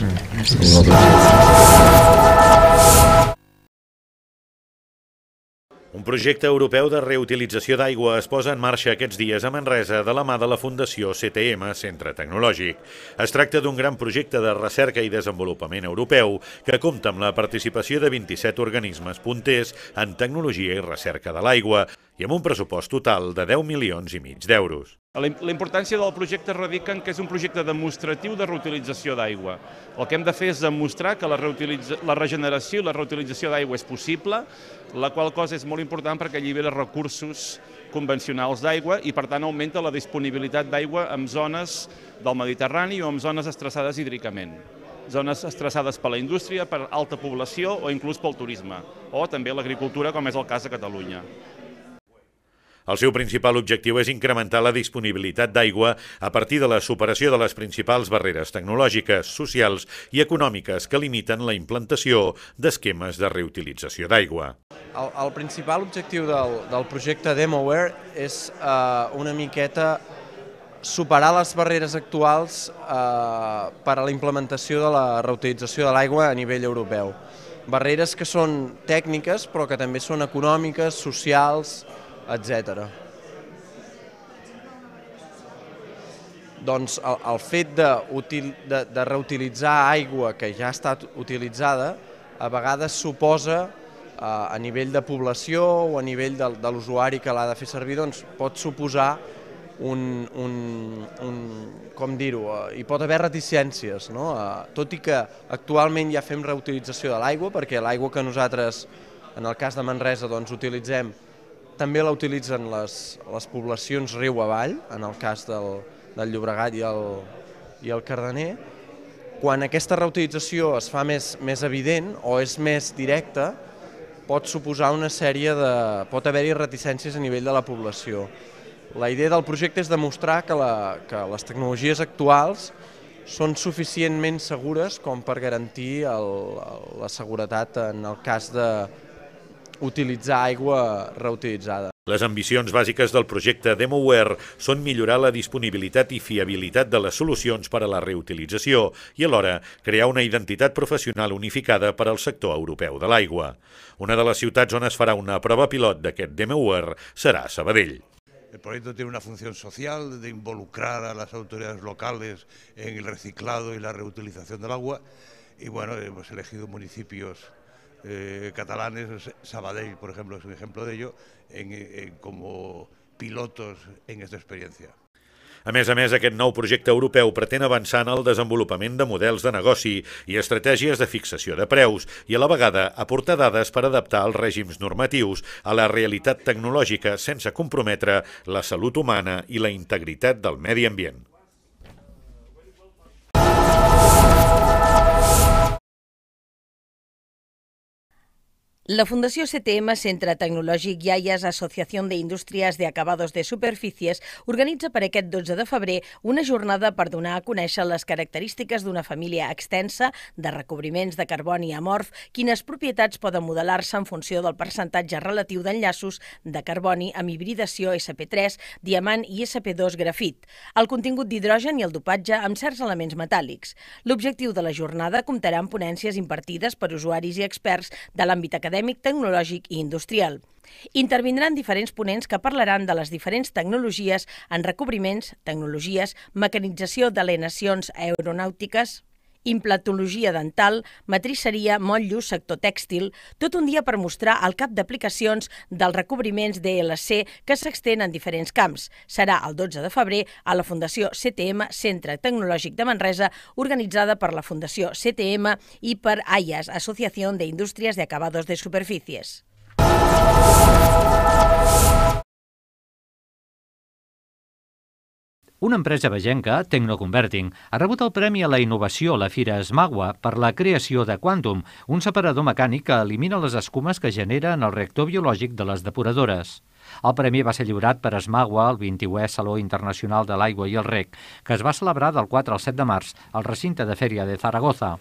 Un projecte europeu de reutilització d'aigua es posa en marxa aquests dies a Manresa de la mà de la Fundació CTM, Centre Tecnològic. Es tracta d'un gran projecte de recerca i desenvolupament europeu que compta amb la participació de 27 organismes punters en tecnologia i recerca de l'aigua i amb un pressupost total de 10,5 milions d'euros. La importància del projecte radica en que és un projecte demostratiu de reutilització d'aigua. El que hem de fer és demostrar que la regeneració i la reutilització d'aigua és possible, la qual cosa és molt important perquè allibera recursos convencionals d'aigua i, per tant, augmenta la disponibilitat d'aigua en zones del Mediterrani o en zones estressades hídricament. Zones estressades per la indústria, per alta població o inclús pel turisme, o també l'agricultura, com és el cas de Catalunya. El seu principal objectiu és incrementar la disponibilitat d'aigua a partir de la superació de les principals barreres tecnològiques, socials i econòmiques que limiten la implantació d'esquemes de reutilització d'aigua. El principal objectiu del projecte DemoWare és una miqueta superar les barreres actuals per a la implementació de la reutilització de l'aigua a nivell europeu. Barreres que són tècniques però que també són econòmiques, socials, etc. Doncs el fet de reutilitzar aigua que ja ha estat utilitzada a vegades suposa, a nivell de població o a nivell de l'usuari que l'ha de fer servir, doncs pot suposar com dir-ho, hi pot haver reticències, no? Tot i que actualment ja fem reutilització de l'aigua, perquè l'aigua que nosaltres, en el cas de Manresa, utilitzem, també la utilitzen les poblacions riu avall, en el cas del Llobregat i el Cardener. Quan aquesta reutilització es fa més evident o és més directa, pot suposar una sèrie de... pot haver-hi reticències a nivell de la població. La idea del projecte és demostrar que les tecnologies actuals són suficientment segures com per garantir la seguretat en el cas d'utilitzar aigua reutilitzada. Les ambicions bàsiques del projecte DemoWare són millorar la disponibilitat i fiabilitat de les solucions per a la reutilització i alhora crear una identitat professional unificada per al sector europeu de l'aigua. Una de les ciutats on es farà una prova pilot d'aquest DemoWare serà Sabadell. El proyecto tiene una función social de involucrar a las autoridades locales en el reciclado y la reutilización del agua y bueno, hemos elegido municipios catalanes, Sabadell, por ejemplo, es un ejemplo de ello, como pilotos en esta experiencia. A més, aquest nou projecte europeu pretén avançar en el desenvolupament de models de negoci i estratègies de fixació de preus i a la vegada aportar dades per adaptar els règims normatius a la realitat tecnològica sense comprometre la salut humana i la integritat del medi ambient. La Fundació CTM, Centre Tecnològic IAIAS, Asociación de Indústries de Acabados de Superfícies, organitza per aquest 12 de febrer una jornada per donar a conèixer les característiques d'una família extensa de recobriments de carboni amorf, quines propietats poden modelar-se en funció del percentatge relatiu d'enllaços de carboni amb hibridació SP3, diamant i SP2 grafit, el contingut d'hidrogen i el dopatge amb certs elements metàl·lics. L'objectiu de la jornada comptarà amb ponències impartides per usuaris i experts de l'àmbit acadèmic, tecnològic i industrial. Intervindran diferents ponents que parlaran de les diferents tecnologies en recobriments, tecnologies, mecanització d'alenacions aeronàutiques implantologia dental, matriceria, motllos, sector tèxtil, tot un dia per mostrar el cap d'aplicacions dels recobriments DLC que s'extén en diferents camps. Serà el 12 de febrer a la Fundació CTM, Centre Tecnològic de Manresa, organitzada per la Fundació CTM i per AIAS, Asociació de Indústries de Acabados de Superficies. Una empresa vegenca, Tecnoconverting, ha rebut el Premi a la Innovació a la Fira Smagua per la creació de Quantum, un separador mecànic que elimina les escumes que genera en el reactor biològic de les depuradores. El premi va ser lliurat per Smagua al 21è Saló Internacional de l'Aigua i el Rec, que es va celebrar del 4 al 7 de març al recinte de Fèria de Zaragoza.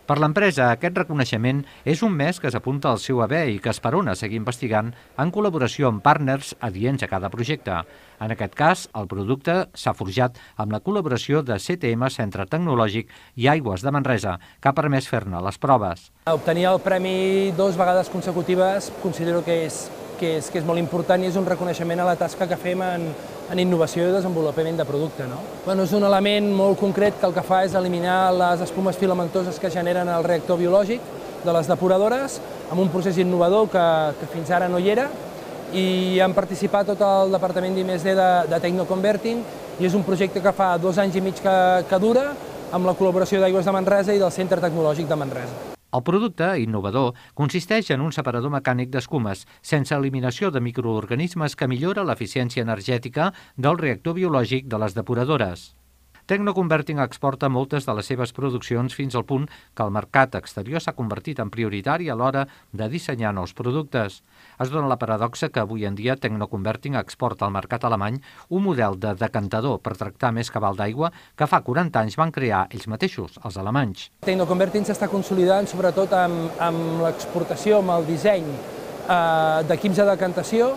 Per l'empresa, aquest reconeixement és un mes que s'apunta al seu haver i que esperona seguir investigant en col·laboració amb partners adients a cada projecte. En aquest cas, el producte s'ha forjat amb la col·laboració de CTM, Centre Tecnològic i Aigües de Manresa, que ha permès fer-ne les proves. Obtenir el premi 2 vegades consecutives considero que és molt important i és un reconeixement a la tasca que fem en innovació i desenvolupament de producte. És un element molt concret que el que fa és eliminar les espumes filamentoses que generen el reactor biològic de les depuradores amb un procés innovador que fins ara no hi era, i han participat tot el departament d'I+D de Tecnoconverting i és un projecte que fa 2 anys i mig que dura amb la col·laboració d'Aigües de Manresa i del Centre Tecnològic de Manresa. El producte, innovador, consisteix en un separador mecànic d'escumes sense eliminació de microorganismes que millora l'eficiència energètica del reactor biològic de les depuradores. Tecnoconverting exporta moltes de les seves produccions fins al punt que el mercat exterior s'ha convertit en prioritari a l'hora de dissenyar nous productes. Es dona la paradoxa que avui en dia Tecnoconverting exporta al mercat alemany un model de decantador per tractar més cabal d'aigua que fa 40 anys van crear ells mateixos, els alemanys. Tecnoconverting s'està consolidant sobretot amb l'exportació, amb el disseny d'equips de decantació,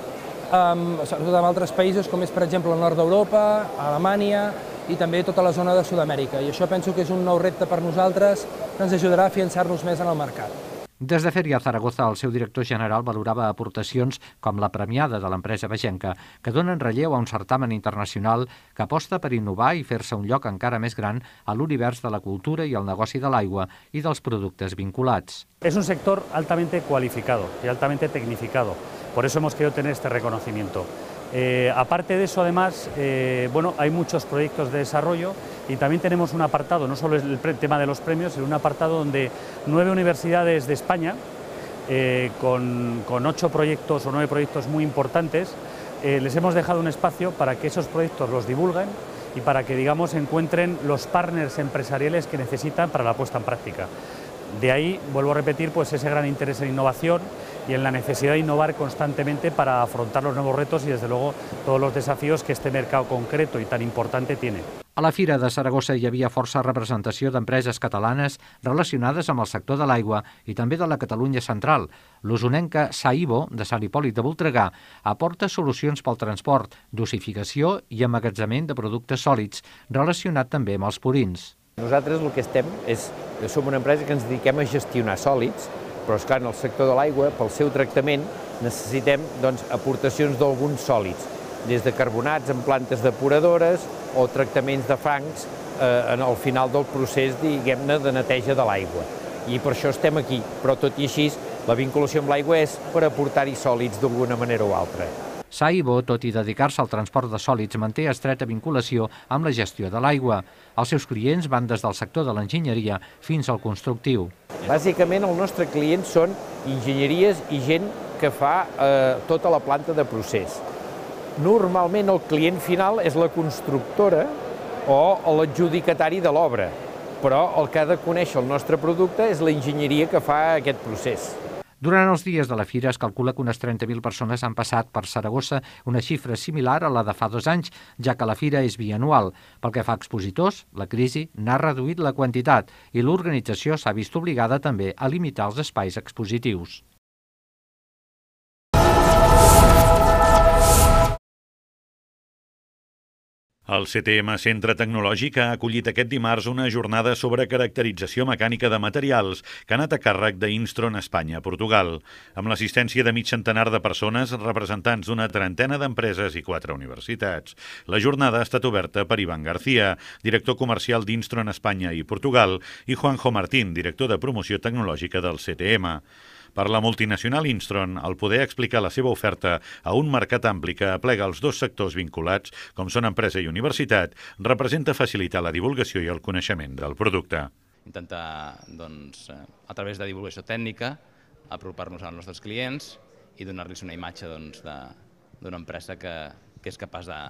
sobretot en altres països com és per exemple el nord d'Europa, Alemanya i també tota la zona de Sud-amèrica. I això penso que és un nou repte per nosaltres que ens ajudarà a afiançar-nos més en el mercat. Des de Fèria Zaragoza, el seu director general valorava aportacions com la premiada de l'empresa vegenca, que donen relleu a un certamen internacional que aposta per innovar i fer-se un lloc encara més gran a l'univers de la cultura i el negoci de l'aigua i dels productes vinculats. Es un sector altamente cualificado y altamente tecnificado, por eso hemos querido tener este reconocimiento. Aparte de eso, además, hay muchos proyectos de desarrollo y también tenemos un apartado, no solo es el tema de los premios, sino un apartado donde 9 universidades de España, con 8 proyectos o 9 proyectos muy importantes, les hemos dejado un espacio para que esos proyectos los divulguen y para que, digamos, encuentren los partners empresariales que necesitan para la puesta en práctica. De ahí, vuelvo a repetir, pues ese gran interés en innovación y en la necesidad de innovar constantemente para afrontar los nuevos retos y, desde luego, todos los desafíos que este mercado concreto y tan importante tiene. A la Fira de Saragossa hi havia força representació d'empreses catalanes relacionades amb el sector de l'aigua i també de la Catalunya central. L'usonenca Saibo, de Sant Hipòlit de Voltregà, aporta solucions pel transport, dosificació i emmagatzemament de productes sòlids, relacionat també amb els purins. Nosaltres el que som una empresa que ens dediquem a gestionar sòlids, però esclar, en el sector de l'aigua, pel seu tractament, necessitem aportacions d'alguns sòlids, des de carbonats en plantes depuradores o tractaments de fangs al final del procés, diguem-ne, de neteja de l'aigua. I per això estem aquí, però tot i així, la vinculació amb l'aigua és per aportar-hi sòlids d'alguna manera o altra. Saibo, tot i dedicar-se al transport de sòlids, manté estreta vinculació amb la gestió de l'aigua. Els seus clients van des del sector de l'enginyeria fins al constructiu. Bàsicament, el nostre client són enginyeries i gent que fa tota la planta de procés. Normalment el client final és la constructora o l'adjudicatari de l'obra, però el que ha de conèixer el nostre producte és l'enginyeria que fa aquest procés. Durant els dies de la fira es calcula que unes 30.000 persones han passat per Saragossa, una xifra similar a la de fa 2 anys, ja que la fira és bianual. Pel que fa a expositors, la crisi n'ha reduït la quantitat i l'organització s'ha vist obligada també a limitar els espais expositius. El CTM Centre Tecnològic ha acollit aquest dimarts una jornada sobre caracterització mecànica de materials que ha anat a càrrec d'Instron Espanya, Portugal, amb l'assistència de mig centenar de persones, representants d'una trentena d'empreses i 4 universitats. La jornada ha estat oberta per Iván García, director comercial d'Instron Espanya i Portugal, i Juanjo Martín, director de promoció tecnològica del CTM. Per la multinacional Instron, el poder explicar la seva oferta a un mercat ampli que aplega els dos sectors vinculats, com són empresa i universitat, representa facilitar la divulgació i el coneixement del producte. Intentar, doncs, a través de divulgació tècnica, apropar-nos als nostres clients i donar-los una imatge d'una empresa que és capaç de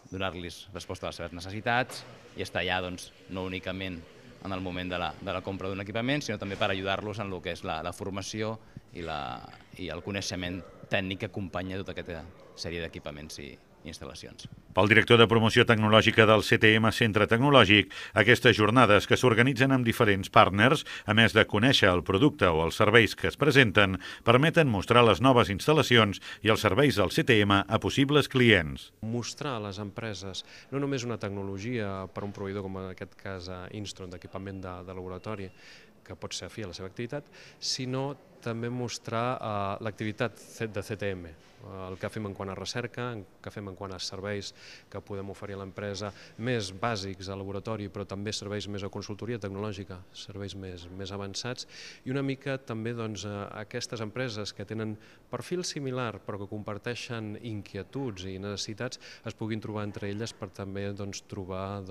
donar-los resposta a les seves necessitats i estar allà, doncs, no únicament en el moment de la compra d'un equipament, sinó també per ajudar-los en el que és la formació i el coneixement tècnic que acompanya tota aquesta sèrie d'equipaments i instal·lacions. Pel director de promoció tecnològica del CTM Centre Tecnològic, aquestes jornades que s'organitzen amb diferents partners, a més de conèixer el producte o els serveis que es presenten, permeten mostrar les noves instal·lacions i els serveis del CTM a possibles clients. Mostrar a les empreses no només una tecnologia per un proveïdor, com en aquest cas Instron, d'equipament de laboratori, que pot ser afí a la seva activitat, sinó també mostrar l'activitat de CTM, el que fem en quant a recerca, el que fem en quant a serveis que podem oferir a l'empresa, més bàsics a laboratori, però també serveis més a consultoria tecnològica, serveis més avançats, i una mica també aquestes empreses que tenen perfil similar però que comparteixen inquietuds i necessitats es puguin trobar entre elles per també trobar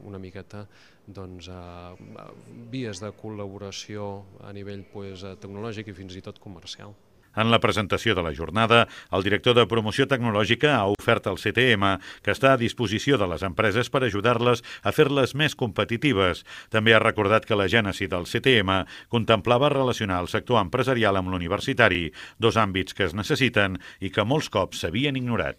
una miqueta vies de col·laboració a nivell tecnològic i fins i tot comercial. En la presentació de la jornada, el director de promoció tecnològica ha ofert al CTM que està a disposició de les empreses per ajudar-les a fer-les més competitives. També ha recordat que la gènesi del CTM contemplava relacionar el sector empresarial amb l'universitari, dos àmbits que es necessiten i que molts cops s'havien ignorat.